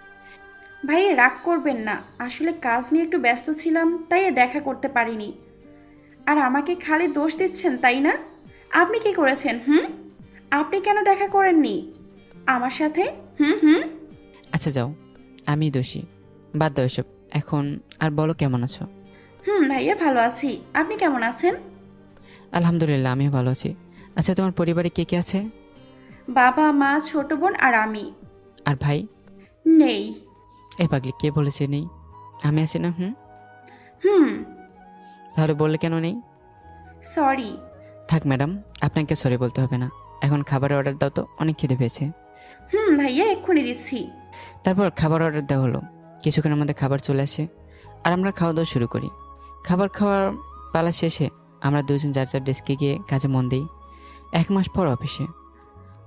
ভাইয়া রাগ করবেন না, আসলে কাজ নিয়ে একটু ব্যস্ত ছিলাম, তাই দেখা করতে পারিনি। আর আমাকে খালি দোষ দিচ্ছেন, তাই না? আপনি কি করেছেন? আপনি কেন দেখা করেননি আমার সাথে? আচ্ছা যাও, আমি দোষী, বাদ দাও এসব। এখন আর বলো কেমন আছো? ভাইয়া ভালো আছি। আপনি কেমন আছেন? আলহামদুলিল্লাহ আমিও ভালো আছি। আচ্ছা, তোমার পরিবারে কে কে আছে? বাবা, মা, ছোট বোন আর আমি। আর ভাই? নেই। এই পাগলি, কে বলেছে নেই? আমি আছি না। হুম। তাহলে বললে কেন নেই? সরি। থাক ম্যাডাম, আপনাকে সরি বলতে হবে না। এখন খাবারের অর্ডার দাও তো, অনেক খিদে পেয়েছে। ভাইয়া এক্ষুনি দিচ্ছি। তারপর খাবার অর্ডার দেওয়া হলো। কিছুক্ষণের মধ্যে খাবার চলে আসে আর আমরা খাওয়া দাওয়া শুরু করি। খাবার খাওয়ার পালা শেষে আমরা দুজন যার যার ডেস্কে গিয়ে কাজে মন দিই। 1 মাস পর অফিসে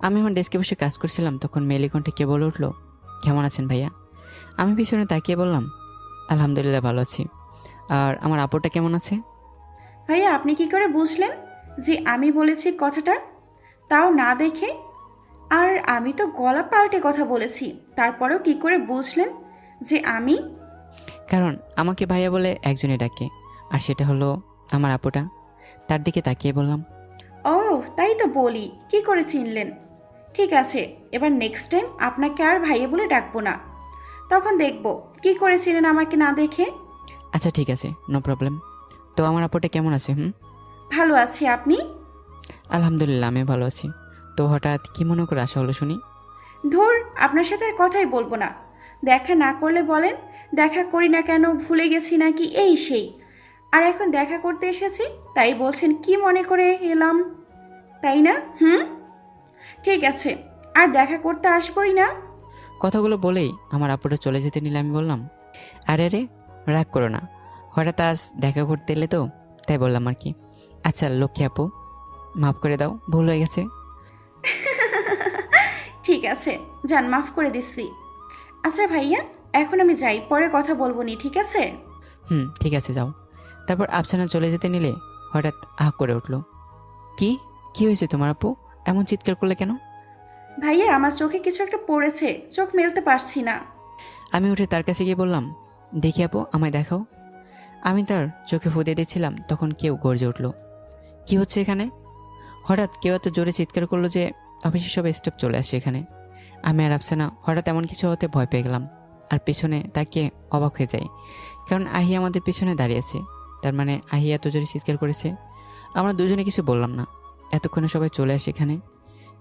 আমি আমার ডেস্কে বসে কাজ করছিলাম, তখন মেলি কণ্ঠে কে বলে উঠলো, কেমন আছেন ভাইয়া? আমি পিছনে তাকিয়ে বললাম, আলহামদুলিল্লাহ ভালো আছি। আর আমার আপুটা কেমন আছে? ভাইয়া আপনি কি করে বুঝলেন যে আমি বলেছি কথাটা, তাও না দেখে? আর আমি তো গলা পাল্টে কথা বলেছি, তারপরেও কি করে বুঝলেন যে আমি? কারণ আমাকে ভাইয়া বলে একজনই ডাকে, আর সেটা হলো আমার আপুটা। তার দিকে তাকিয়ে বললাম, ও তাই তো বলি, কি করে চিনলেন? ঠিক আছে, এবার নেক্সট টাইম আপনাকে আর ভাইয়া বলে ডাকবো না। তখন দেখব কি করে চিনেন আমাকে না দেখে। আচ্ছা ঠিক আছে, নো প্রবলেম। তো আমার আপুটা কেমন আছে? ভালো আছি, আপনি? আলহামদুলিল্লাহ আমি ভালো আছি। তো হঠাৎ কি মনে করে আসা হলো শুনি? ধুর, আপনার সাথে আর কথাই বলবো না। দেখা না করলে বলেন দেখা করি না কেন, ভুলে গেছি নাকি এই সেই। আর এখন দেখা করতে এসেছি তাই বলছেন কি মনে করে এলাম, তাই না? ঠিক আছে, আর দেখা করতে আসবোই না। কথাগুলো বলেই আমার আপুটা চলে যেতে নিলে আমি বললাম, আরে রে, রাগ করো না, হঠাৎ আজ দেখা করতে এলে তো তাই বললাম আর কি। আচ্ছা লক্ষ্মী আপু, মাফ করে দাও, ভুল হয়ে গেছে। ঠিক আছে, যান, মাফ করে দিচ্ছি। আচ্ছা ভাইয়া, এখন আমি যাই, পরে কথা বলবো নি, ঠিক আছে? ঠিক আছে যাও। তারপর আফসানা চলে যেতে নিলে হঠাৎ আহ করে উঠলো, কি কি হয়েছে তোমার আপু? এমন চিৎকার করলে কেন? ভাইয়া আমার চোখে কিছু একটা পড়েছে, চোখ মেলতে পারছি না। আমি উঠে তার কাছে গিয়ে বললাম, দেখি আপু, আমায় দেখাও। আমি তার চোখে ফুঁদে দিচ্ছিলাম, তখন কেউ গর্জে উঠল, কি হচ্ছে এখানে? হঠাৎ কেউ এত জোরে চিৎকার করলো যে অফিসের সব স্টাফ চলে আসছে এখানে। আমি আর আফসানা হঠাৎ এমন কিছু হতে ভয় পেয়ে গেলাম আর পিছনে তাকিয়ে অবাক হয়ে যাই, কারণ আহিয়া আমাদের পিছনে দাঁড়িয়ে আছে। তার মানে আহিয়া এত জোরে চিৎকার করেছে। আমরা দুজনে কিছু বললাম না। এতক্ষণে সবাই চলে আসে এখানে।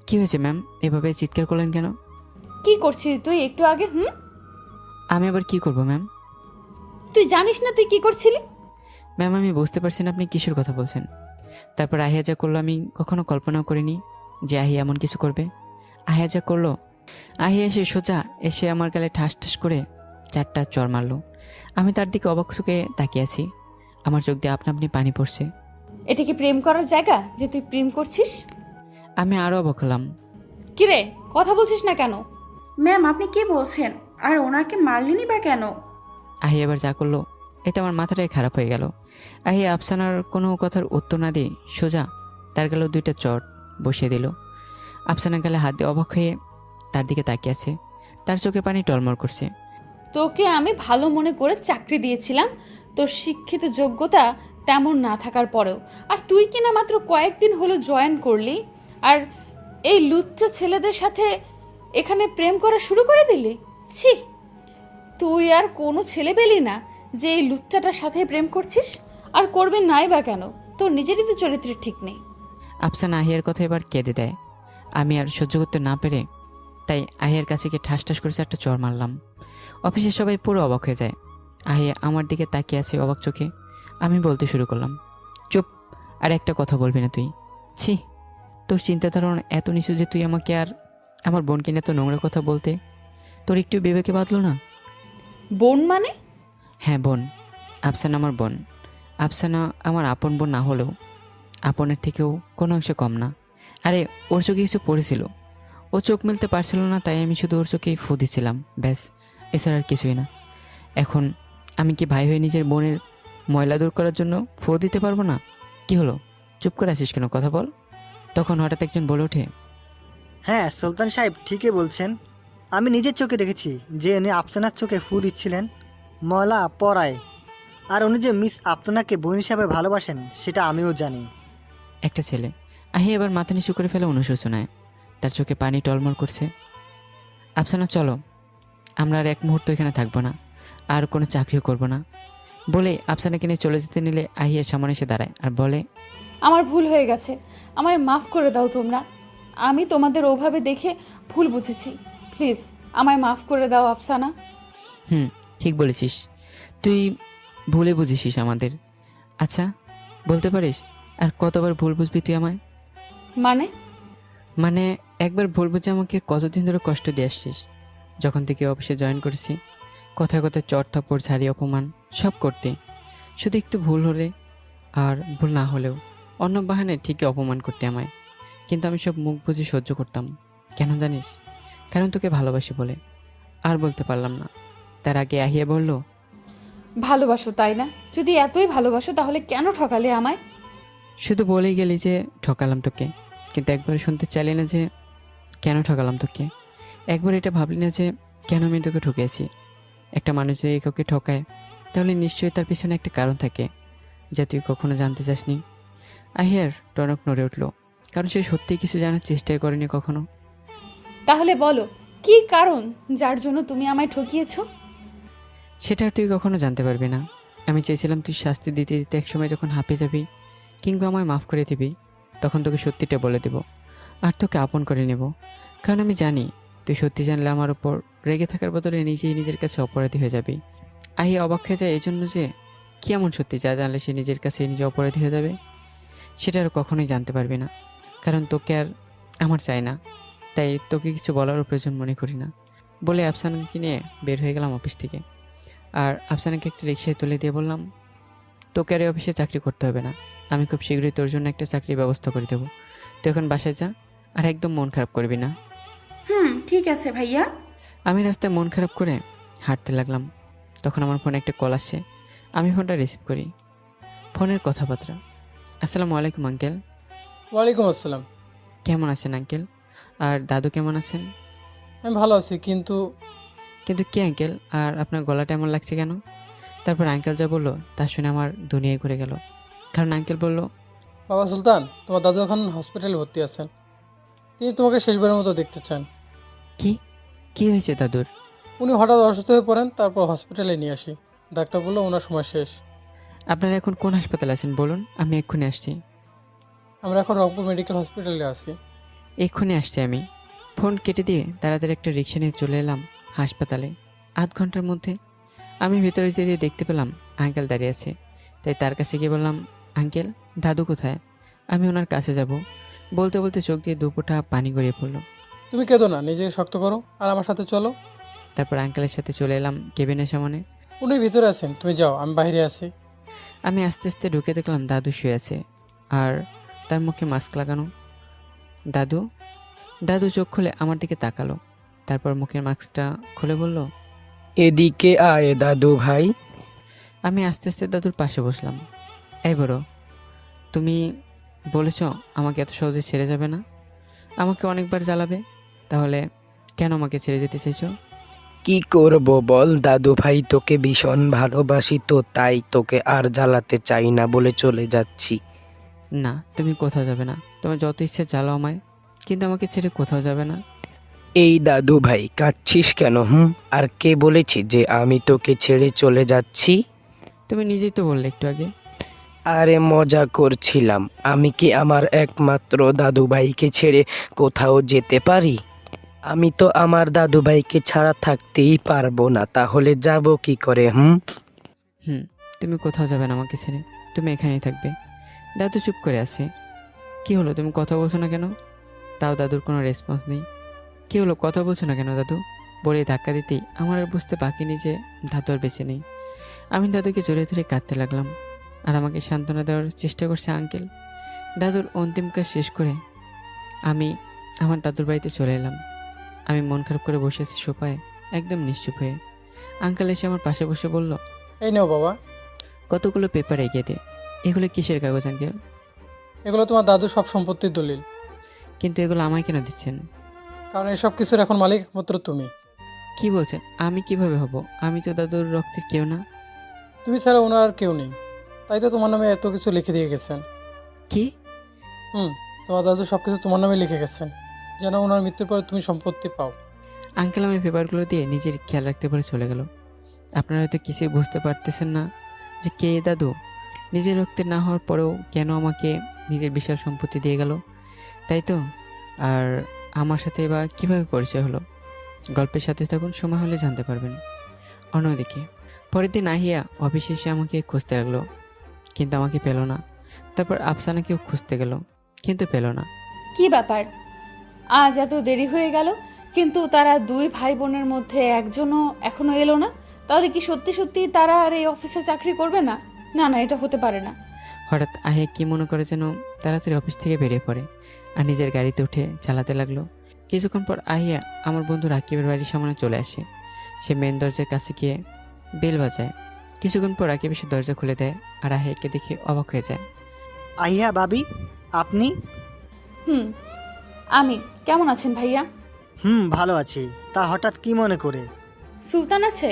কি হয়েছে ম্যাম, এভাবে চিৎকার করলেন কেন? কি করছিস তুই একটু আগে? আমি আবার কি করব ম্যাম? তুই জানিস না তুই কি করছিলি? ম্যাম আমি বুঝতে পারছি না আপনি কিসের কথা বলছেন। তারপর আহিয়া যা করলো আমি কখনো কল্পনাও করিনি যে আহিয়া এমন কিছু করবে। আহিয়া যা করলো, আহিয়া এসে সোজা এসে আমার গালে ঠাস ঠাস করে 4টা চড় মারলো। আমি তার দিকে অবাক চোখে তাকিয়ে আছি। আমার চোখ দিয়ে আপনা আপনি পানি পড়ছে। এটা কি প্রেম করার জায়গা যে তুই প্রেম করছিস? আমি আরও অবাক হলাম। কিরে, কথা বলছিস না কেন? ম্যাম আপনি কি বলছেন? আর ওনাকে মারলেনি বা কেন? আহিয়া এবার যা করলো এতে আমার মাথাটাই খারাপ হয়ে গেল। আহিয়া আফসানার কোনো কথার উত্তর না দিয়ে সোজা তার গালে 2টা চট বসিয়ে দিল। আফসানার গালে হাত দিয়ে অবাক হয়ে তার দিকে তাকিয়ে আছে। তার চোখে পানি টলমল করছে। তোকে আমি ভালো মনে করে চাকরি দিয়েছিলাম, তোর শিক্ষিত যোগ্যতা তেমন না থাকার পরেও, আর তুই কিনা মাত্র কয়েকদিন হলো জয়েন করলি, আর এই লুচ্চা ছেলেদের সাথে এখানে প্রেম করা শুরু করে দিলি? ছি, তুই আর কোনো ছেলে পেলি না যে এই লুচ্চাটার সাথে প্রেম করছিস? আর করবে নাই বা কেন? তোর নিজেরই তো চরিত্র ঠিক নেই। আফসানা আহিয়ার কথা এবার কেঁদে দেয়। আমি আর সহ্য করতে না পেরে তাই আহিয়ার কাছে গিয়ে ঠাস ঠাস করে 4টা চড় মারলাম। অফিসের সবাই পুরো অবাক হয়ে যায়। আহিয়া আমার দিকে তাকিয়ে আছে অবাক চোখে। আমি বলতে শুরু করলাম, চুপ, আর একটা কথা বলবি না তুই। ছি, তোর চিন্তাধারণা এত নিচু যে তুই আমাকে আর আমার বোনকে নিয়ে এত নোংরা কথা বলতে তোর একটু বিবেকে বাঁধলো না? বোন মানে? হ্যাঁ বোন, আফসানা আমার বোন। আফসানা আমার আপন বোন না হলেও আপনের থেকেও কোনো অংশ কম না। আরে ওর চোখে কিছু পড়েছিল, ও চোখ মেলতে পারছিল না, তাই আমি শুধু ওর চোখেই ফু দিছিলাম, ব্যাস, এছাড়া আর কিছুই না। এখন আমি কি ভাই হয়ে নিজের বোনের ময়লা দূর করার জন্য ফু দিতে পারবো না? কি হলো, চুপ করে আছিস কেন, কথা বল। তখন হঠাৎ একজন বলে ওঠে, হ্যাঁ সুলতান সাহেব ঠিকই বলছেন। আমি নিজের চোখে দেখেছি যে উনি আফসানার চোখে ফু দিচ্ছিলেন ময়লা পরায়। আর উনি যে মিস আফসানাকে বোন হিসাবে ভালোবাসেন সেটা আমিও জানি। একটা ছেলে। আহি এবার মাথা নিচু করে ফেলে অনুশোচনায়, তার চোখে পানি টলমল করছে। আফসানা চলো, আমরা আর এক মুহূর্ত এখানে থাকবো না, আর কোনো চাকরিও করব না। বলে আফসানাকে নিয়ে চলে যেতে নিলে আহিয়া সামনে এসে দাঁড়ায় আর বলে, আমার ভুল হয়ে গেছে, আমায় মাফ করে দাও তোমরা। আমি তোমাদের ওভাবে দেখে ভুল বুঝেছি। প্লিজ আমায় মাফ করে দাও আফসানা। হুম, ঠিক বলেছিস, তুই ভুলে বুঝেছিস আমাদের। আচ্ছা বলতে পারিস আর কতবার ভুল বুঝবি তুই আমায়? মানে? মানে একবার ভুল বুঝে আমাকে কতদিন ধরে কষ্ট দিয়ে আসছিস। যখন থেকে অফিসে জয়েন করেছি, কথায় কথায় চর থাপ্পড় ঝাড়ি অপমান সব করতে, শুধু একটু ভুল হলে আর ভুল না হলেও অন্য বাহানে ঠিকই অপমান করতে আমায়। কিন্তু আমি সব মুখ বুঝে সহ্য করতাম। কেন জানিস? কারণ তোকে ভালোবাসি বলে। আর বলতে পারলাম না। তার আগে আহিয়া বলল, ভালোবাসো তাই না? যদি এতই ভালোবাসো তাহলে কেন ঠকালে আমায়? শুধু বলেই গেলি যে ঠকালাম তোকে, কিন্তু একবার শুনতে চাইলি না যে কেন ঠকালাম তোকে। একবার এটা ভাবলি না যে কেন আমি তোকে ঠকেছি। একটা মানুষ যদি কাউকে ঠকায় তাহলে নিশ্চয়ই তার পিছনে একটা কারণ থাকে, যা তুই কখনো জানতে চাসনি। আহিয়ার টনক নড়ে উঠল, কারণ সে সত্যিই কিছু জানার চেষ্টাই করেনি কখনো। তাহলে বলো কি কারণ যার জন্য তুমি আমায় ঠকিয়েছো? সেটা আর তুই কখনো জানতে পারবি না। আমি চেয়েছিলাম তুই শাস্তি দিতে দিতে একসময় যখন হাঁপে যাবি কিংবা আমায় মাফ করে দিবি, তখন তোকে সত্যিটা বলে দেব আর তোকে আপন করে নেব। কারণ আমি জানি তুই সত্যি জানলে আমার উপর রেগে থাকার বদলে নিজেই নিজের কাছে অপরাধী হয়ে যাবি। আহিয়া অবাক হয়ে যায় এই জন্য যে কি এমন সত্যি যা জানলে সে নিজের কাছে নিজে অপরাধী হয়ে যাবে। সেটা আর কখনোই জানতে পারবি না, কারণ তোকে আর আমার চাই না, তাই তোকে কিছু বলারও প্রয়োজন মনে করি না। বলে আফসানাকে নিয়ে বের হয়ে গেলাম অফিস থেকে। আর আফসানাকে একটা রিক্সায় তুলে দিয়ে বললাম, তোকে আর এই অফিসে চাকরি করতে হবে না। আমি খুব শীঘ্রই তোর জন্য একটা চাকরির ব্যবস্থা করে দেবো। তুই এখন বাসায় যা, আর একদম মন খারাপ করবি না। ঠিক আছে ভাইয়া। আমি রাস্তায় মন খারাপ করে হাঁটতে লাগলাম। তখন আমার ফোনে একটা কল আসছে। আমি ফোনটা রিসিভ করি। ফোনের কথাবার্তা, আসসালামু আলাইকুম আঙ্কেল। ওয়ালাইকুম আসসালাম। কেমন আছেন আঙ্কেল? আর দাদু কেমন আছেন? আমি ভালো আছি, কিন্তু কিন্তু কি আঙ্কেল, আর আপনার গলাটা এমন লাগছে কেন? তারপর আঙ্কেল যা বললো তা শুনে আমার দুনিয়ায় ঘুরে গেল। কারণ আঙ্কেল বলল, বাবা সুলতান, তোমার দাদু এখন হসপিটালে ভর্তি আছেন। তিনি তোমাকে শেষবারের মতো দেখতে চান। কি কি হয়েছে দাদুর? উনি হঠাৎ অসুস্থ হয়ে পড়েন, তারপর হসপিটালে নিয়ে আসি। ডাক্তার বললো ওনার সময় শেষ। আপনারা এখন কোন হাসপাতালে আছেন বলুন, আমি এক্ষুনি আসছি। আমরা এখন রংপুর মেডিকেল হসপিটালে আছি। এক্ষুনি আসছি আমি। ফোন কেটে দিয়ে তাড়াতাড়ি একটা রিক্সা নিয়ে চলে এলাম হাসপাতালে। আধ ঘন্টার মধ্যে আমি ভেতরে যেয়ে দেখতে পেলাম আঙ্কেল দাঁড়িয়ে আছে। তাই তার কাছে গিয়ে বললাম, আঙ্কেল দাদু কোথায়? আমি ওনার কাছে যাব। বলতে বলতে চোখ দিয়ে দুপোটা পানি গড়িয়ে পড়লো। তুমি কেঁদো না, নিজেকে শক্ত করো আর আমার সাথে চলো। তারপর আঙ্কেলের সাথে চলে এলাম কেবিনের সামনে। উনি ভিতরে আছেন, তুমি যাও, আমি বাইরে আছি। আমি আস্তে আস্তে ঢুকে দেখলাম দাদু শুয়ে আছে আর তার মুখে মাস্ক লাগানো। দাদু দাদু চোখ খুলে আমার দিকে তাকালো। তারপর মুখের মাস্কটা খুলে বলল, এদিকে আয় দাদু ভাই। আমি আস্তে আস্তে দাদুর পাশে বসলাম। এই বড়, তুমি বলেছ আমাকে এত সহজে ছেড়ে যাবে না, আমাকে অনেকবার জ্বালাবে, তাহলে কেন আমাকে ছেড়ে যেতে চাইছো? কি করব বল দাদু ভাই, তোকে ভীষণ ভালোবাসি তো, তাই তোকে আর জ্বালাতে চাই না বলে চলে যাচ্ছি। না, তুমি কোথাও যাবে না, তোমার যত ইচ্ছে জ্বালাও আমায়, কিন্তু আমাকে ছেড়ে কোথাও যাবে না। এই দাদু ভাই কাঁদছিস কেন? আর কে বলেছে যে আমি তোকে ছেড়ে চলে যাচ্ছি? তুমি নিজেই তো বললে একটু আগে। আরে মজা করছিলাম। আমি কি আমার একমাত্র দাদু ভাইকে ছেড়ে কোথাও যেতে পারি? আমি তো আমার দাদু ভাইকে ছাড়া থাকতেই পারবো না, তাহলে যাব কি করে? তুমি কোথাও যাবে না আমাকে ছেড়ে, তুমি এখানেই থাকবে। দাদু চুপ করে আছে। কি হলো, তুমি কথা বলছো না কেন? তাও দাদুর কোনো রেসপন্স নেই। কি হলো, কথা বলছো না কেন দাদু? বলে ধাক্কা দিতেই আমার আর বুঝতে বাকি নেই যে দাদু আর বেঁচে নেই। আমি দাদুকে জড়িয়ে ধরে কাঁদতে লাগলাম, আর আমাকে সান্ত্বনা দেওয়ার চেষ্টা করছে আঙ্কেল। দাদুর অন্তিম কাজ শেষ করে আমি আমার দাদুর বাড়িতে চলে এলাম। আমি মন খারাপ করে বসে আছি সোফায়, একদম নিশ্চুপ হয়ে। আঙ্কেল এসে আমার পাশে বসে বলল, এই নাও বাবা, কতগুলো পেপার এগিয়ে দে। এগুলো কিসের কাগজ আঙ্কেল? এগুলো তোমার দাদু সব সম্পত্তির দলিল। কিন্তু এগুলো আমায় কেন দিচ্ছেন? কারণ এসব কিছুর এখন মালিক একমাত্র তুমি। কি বলছেন? আমি কিভাবে হব? আমি তো দাদুর রক্তের কেউ না। তুমি ছাড়া ওনার আর কেউ নেই, তাই তো তোমার নামে এত কিছু লিখে দিয়ে গেছেন। কি? তোমার দাদু সব কিছু তোমার নামে লিখে গেছেন, যেন ওনার মৃত্যুর পরে তুমি সম্পত্তি পাও। আঙ্কেল আমি পেপারগুলো দিয়ে নিজের খেয়াল রাখতে পারে চলে গেল। আপনারা হয়তো কিছুই বুঝতে পারতেছেন না যে কে এই দাদু, নিজের রক্তের না হওয়ার পরেও কেন আমাকে নিজের বিশাল সম্পত্তি দিয়ে গেল, তাই তো? আর আমার সাথে বা কীভাবে পরিচয় হলো? গল্পের সাথে থাকুন, সময় হলে জানতে পারবেন। অন্যদিকে পরের দিন আহিয়া অফিসে এসে আমাকে খুঁজতে লাগলো, কিন্তু আমাকে পেল না। তারপর আফসানাকেও খুঁজতে গেল, কিন্তু পেল না। কি ব্যাপার, আজ এত দেরি হয়ে গেল, কিন্তু তারা দুই ভাই বোনের মধ্যে একজনও এখনো এলো না? তাহলে কি সত্যি সত্যি তারা আর এই অফিসে চাকরি করবে না? না না, এটা হতে পারে না। হঠাৎ আহিয়া কি মনে করে যেন তাড়াতাড়ি অফিস থেকে বেরিয়ে পড়ে আর নিজের গাড়িতে উঠে চালাতে লাগলো। কিছুক্ষণ পর আহিয়া আমার বন্ধু রাকিবের বাড়ির সামনে চলে আসে। সে মেন দরজার কাছে গিয়ে বেল বাজায়। কিছুক্ষণ পর রাকিব এসে দরজা খুলে দেয় আর আহিয়াকে দেখে অবাক হয়ে যায়। আহিয়া বাবি, আপনি? হুম, আমি। কেমন আছেন ভাইয়া? ভালো আছি। তা হঠাৎ কি মনে করে? সুলতান আছে?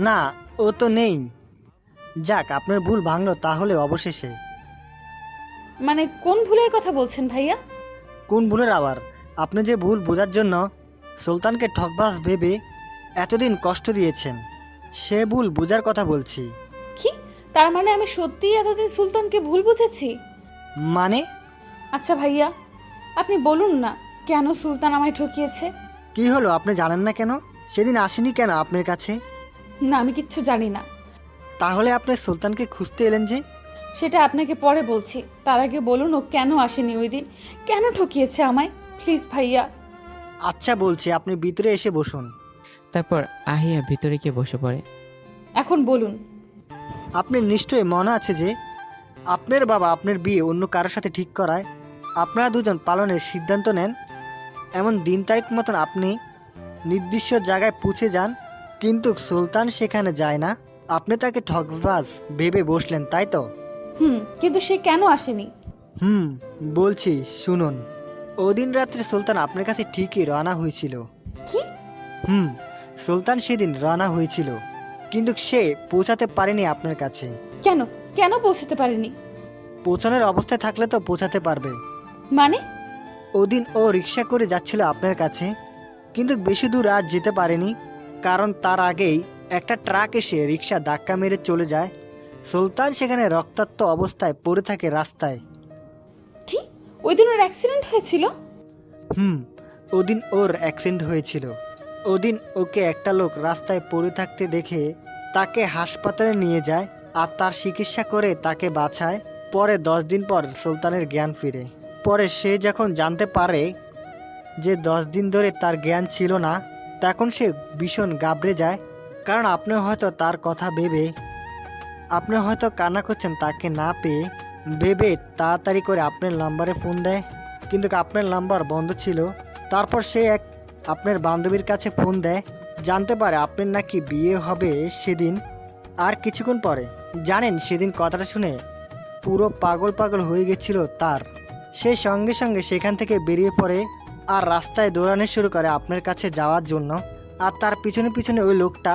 না, ও তো নেই। যাক, আপনার ভুল ভাঙলো তাহলে অবশেষে। মানে কোন ভুলের কথা বলছেন ভাইয়া? কোন ভুলের আবার? আপনি যে ভুল বোঝার জন্য সুলতানকে ঠকবাজ ভেবে এতদিন কষ্ট দিয়েছেন, সে ভুল বোঝার কথা বলছি। কি, তার মানে আমি সত্যিই এতদিন সুলতানকে ভুল বুঝেছি? মানে? আচ্ছা ভাইয়া, আপনি বলুন না কেন সুলতান আমায় ঠকিয়েছে? কি হলো, আপনি জানেন না কেন? সেদিন আসেনি কেন আপনার কাছে? না, আমি কিচ্ছু জানি না। তাহলে আপনি সুলতানকে খুঁজতে এলেন যে? সেটা আপনাকে পরে বলছি, তার আগে বলুন ও কেন আসেনি ওই দিন, কেন ঠকিয়েছে আমায়, প্লিজ ভাইয়া। আচ্ছা বলছি, আপনি ভিতরে এসে বসুন। তারপর আহিয়া ভিতরে গিয়ে বসে পড়ে। এখন বলুন। আপনার নিশ্চয়ই মনে আছে যে আপনার বাবা আপনার বিয়ে অন্য কারোর সাথে ঠিক করায় আপনারা দুজন পালনের সিদ্ধান্ত নেন। এমন দিন তারিখ মতন আপনি নির্দিষ্ট জায়গায় পৌঁছে যান, কিন্তু সুলতান সেখানে যায় না। আপনি তাকে ঠকবাজ ভেবে বসলেন, তাই তো? কিন্তু সে কেন আসেনি? বলছি শুনুন। ওদিন রাত্রে সুলতান আপনার কাছে ঠিকই রওনা হয়েছিল। কি? সুলতান সেদিন রওনা হয়েছিল, কিন্তু সে পৌঁছাতে পারেনি আপনার কাছে। কেন কেন পৌঁছাতে পারেনি? পৌঁছানোর অবস্থায় থাকলে তো পৌঁছাতে পারবে। মানে? ওদিন ও রিক্সা করে যাচ্ছিল আপনার কাছে, কিন্তু বেশি দূর আর যেতে পারেনি, কারণ তার আগেই একটা ট্রাক এসে রিক্সা ধাক্কা মেরে চলে যায়। সুলতান সেখানে রক্তাক্ত অবস্থায় পড়ে থাকে রাস্তায়। কি, ওই দিন ওর অ্যাক্সিডেন্ট হয়েছিল? ওদিন ওর অ্যাক্সিডেন্ট হয়েছিল। ওদিন ওকে একটা লোক রাস্তায় পড়ে থাকতে দেখে তাকে হাসপাতালে নিয়ে যায় আর তার চিকিৎসা করে তাকে বাঁচায়। পরে 10 দিন পর সুলতানের জ্ঞান ফিরে। পরে সে যখন জানতে পারে যে 10 দিন ধরে তার জ্ঞান ছিল না, তখন সে ভীষণ ঘাবড়ে যায়। কারণ আপনি হয়তো তার কথা ভেবে, আপনি হয়তো কান্না করছেন তাকে না পেয়ে, ভেবে তাড়াতাড়ি করে আপনার নাম্বারে ফোন দেয়, কিন্তু আপনার নাম্বার বন্ধ ছিল। তারপর সে আপনার বান্ধবীর কাছে ফোন দেয়, জানতে পারে আপনার নাকি বিয়ে হবে সেদিন। আর কিছুক্ষণ পরে জানেন, সেদিন কথাটা শুনে পুরো পাগল পাগল হয়ে গেছিল তার। সে সঙ্গে সঙ্গে সেখান থেকে বেরিয়ে পড়ে আর রাস্তায় দৌড়ানো শুরু করে আপনার কাছে যাওয়ার জন্য। আর তার পিছনে পিছনে ওই লোকটা,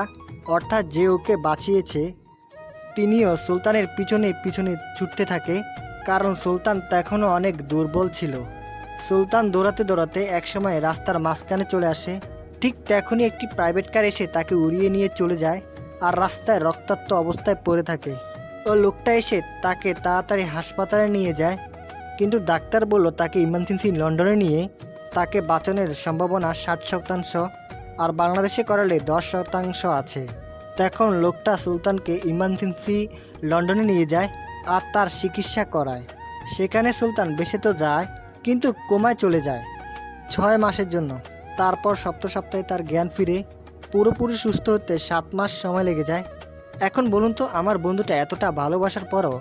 অর্থাৎ যে ওকে বাঁচিয়েছে, তিনিও সুলতানের পিছনে পিছনে ছুটতে থাকে, কারণ সুলতান তখনও অনেক দুর্বল ছিল। সুলতান দৌড়াতে দৌড়াতে একসময় রাস্তার মাঝখানে চলে আসে। ঠিক তখনই একটি প্রাইভেট কার এসে তাকে উড়িয়ে নিয়ে চলে যায় আর রাস্তায় রক্তাক্ত অবস্থায় পড়ে থাকে। ও লোকটা এসে তাকে তাড়াতাড়ি হাসপাতালে নিয়ে যায়, কিন্তু ডাক্তার বলল তাকে ইমার্জেন্সি লন্ডনে নিয়ে তাকে বাঁচানোর সম্ভাবনা 60% আর বাংলাদেশে করালে 10% আছে। তখন লোকটা সুলতানকে ইমার্জেন্সি লন্ডনে নিয়ে যায় আর তার চিকিৎসা করায়। সেখানে সুলতান বেঁচে তো যায়, কিন্তু কোমায় চলে যায় 6 মাসের জন্য। তারপর 7 সপ্তাহে তার জ্ঞান ফিরে। পুরোপুরি সুস্থ হতে 7 মাস সময় লেগে যায়। এখন বলুন তো, আমার বন্ধুটা এতটা ভালোবাসার পরও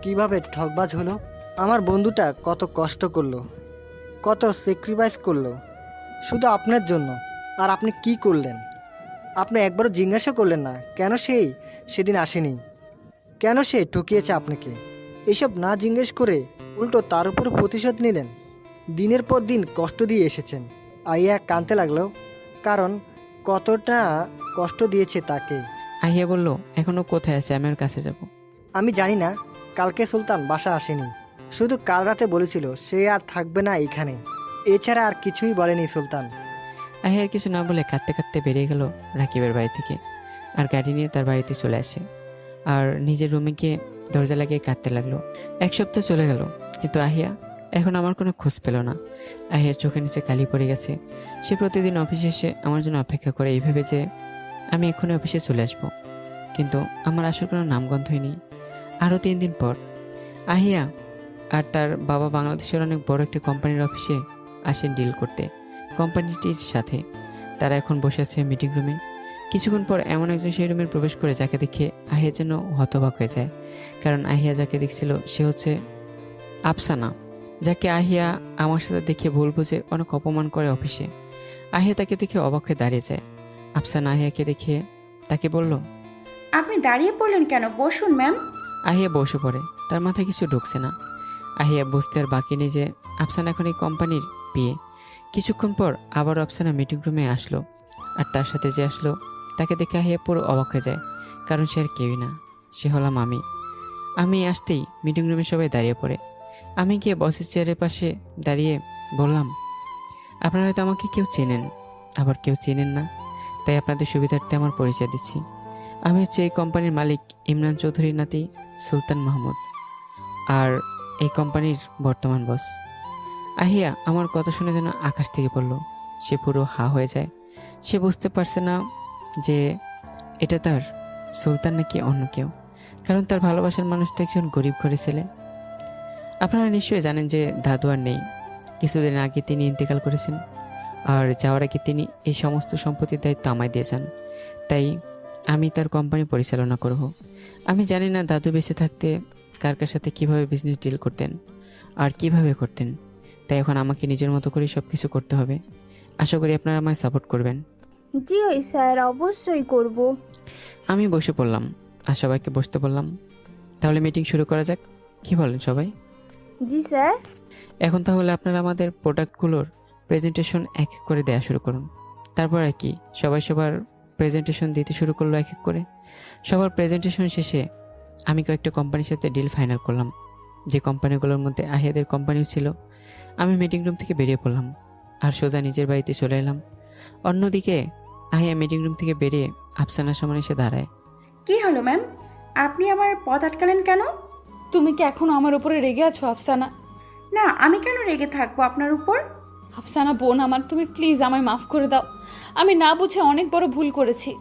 কিভাবে ঠকবাজ হলো? আমার বন্ধুটা কত কষ্ট করলো, কত স্যাক্রিফাইস করলো শুধু আপনার জন্য। আর আপনি কি করলেন? আপনি একবারও জিজ্ঞাসা করলেন না কেন সেদিন আসেনি, কেন সে ঠকিয়েছে আপনাকে। এসব না জিজ্ঞেস করে উল্টো তার উপর প্রতিশোধ নিলেন। দিনের পর দিন কষ্ট দিয়ে এসেছেন। আইয়া কাঁদতে লাগলো, কারণ কতটা কষ্ট দিয়েছে তাকে। আহিয়া বলল, এখনো কোথায় আছে, আমি ওর কাছে যাব। আমি জানি না। কালকে সুলতান বাসা আসেনি, শুধু কাল রাতে বলেছিল সে আর থাকবে না এখানে। এছাড়া আর কিছুই বলেনি সুলতান। আহিয়ার কিছু না বলে কাঁদতে কাঁদতে বেরিয়ে গেল রাকিবের বাড়ি থেকে আর গাড়ি নিয়ে তার বাড়িতে চলে আসে। আর নিজের রুমে গিয়ে দরজা লাগিয়ে কাঁদতে লাগলো। 1 সপ্তাহ চলে গেল, কিন্তু আহিয়া এখন আমার কোনো খোঁজ পেল না। আহিয়ার চোখের নিচে কালি পড়ে গেছে। সে প্রতিদিন অফিসে এসে আমার জন্য অপেক্ষা করে এইভাবে যে আমি এক্ষুনি অফিসে চলে আসব, কিন্তু আমার আসল কোনো নামগন্ধই নেই। আরও 3 দিন পর আহিয়া আর তার বাবা বাংলাদেশের অনেক বড় একটি কোম্পানির অফিসে আসেন ডিল করতে কোম্পানিটির সাথে। তারা এখন বসে আছে মিটিং রুমে। কিছুক্ষণ পর এমন একজন সেই রুমে প্রবেশ করে যাকে দেখে আহিয়া যেন হতবাক হয়ে যায়। কারণ আহিয়া যাকে দেখছিল সে হচ্ছে আফসানা, যাকে আহিয়া আমার সাথে দেখে ভুল বুঝে অনেক অপমান করে অফিসে। আহিয়া তাকে দেখে অবাক হয়ে দাঁড়িয়ে যায়। আফসানা আহিয়াকে দেখে তাকে বলল, আপনি দাঁড়িয়ে পড়লেন কেন? বসুন ম্যাম। আহিয়া বসে পড়ে। তার মাথায় কিছু ঢুকছে না। আহিয়া বুঝতে আর বাকি নেই যে আফসানা এখন এই কোম্পানির বিয়ে। কিছুক্ষণ পর আবার আফসানা মিটিং রুমে আসলো, আর তার সাথে যে আসলো তাকে দেখে আহিয়া পুরো অবাক হয়ে যায়। কারণ সে আর কেউই না, সে হলাম আমি। আমি আসতেই মিটিং রুমে সবাই দাঁড়িয়ে পড়ে। আমি গিয়ে বসের চেয়ারের পাশে দাঁড়িয়ে বললাম, আপনারা হয়তো আমাকে কেউ চেনেন, আবার কেউ চেনেন না, তাই আপনাদের সুবিধার্থে আমার পরিচয় দিচ্ছি। আমি হচ্ছে এই কোম্পানির মালিক ইমরান চৌধুরীর নাতি সুলতান মাহমুদ, আর এই কোম্পানির বর্তমান বস। আহিয়া আমার কথা শুনে যেন আকাশ থেকে পড়ল। সে পুরো হা হয়ে যায়। সে বুঝতে পারছে না যে এটা তার সুলতান নাকি অন্য কেউ, কারণ তার ভালোবাসার মানুষটা একজন গরিব ঘরের ছেলে। আপনারা নিশ্চয়ই জানেন যে দাদু আর নেই। কিছুদিন আগে তিনি ইন্তেকাল করেছেন, আর যাওয়ার আগে তিনি এই সমস্ত সম্পত্তির দায়িত্ব আমায় দিয়ে যান। তাই আমি তার কোম্পানি পরিচালনা করব। আমি জানি না দাদু বেঁচে থাকতে কার কার সাথে কীভাবে বিজনেস ডিল করতেন আর কিভাবে করতেন। তাই এখন আমাকে নিজের মতো করে সব কিছু করতে হবে। আশা করি আপনারা আমায় সাপোর্ট করবেন। জি স্যার, অবশ্যই করব। আমি বসে পড়লাম আর সবাইকে বসতে বললাম। তাহলে মিটিং শুরু করা যাক, কি বলেন সবাই? জি স্যার। এখন তাহলে আপনারা আমাদের প্রোডাক্টগুলোর প্রেজেন্টেশন এক এক করে দেওয়া শুরু করুন। তারপর আর কি সবাই সবার প্রেজেন্টেশন দিতে শুরু করলো এক এক করে। সবার প্রেজেন্টেশন শেষে আমি কয়েকটা কোম্পানির সাথে ডিল ফাইনাল করলাম, যে কোম্পানিগুলোর মধ্যে আহিয়াদের কোম্পানিও ছিল। আমি মিটিং রুম থেকে বেরিয়ে পড়লাম আর সোজা নিজের বাড়িতে চলে এলাম। অন্যদিকে আহিয়া মিটিং রুম থেকে বেরিয়ে আফসানার সামনে এসে দাঁড়ায়। কি হলো ম্যাম? আপনি আমার পথ আটকালেন কেন? তুমি কি এখনো আমার উপরে রেগে আছো আফসানা? না, আমি কেন রেগে থাকবো আপনার উপর? আফসানা বোন আমার, তুমি প্লিজ আমায় মাফ করে দাও। আমি না বুঝে অনেক বড় ভুল করেছি।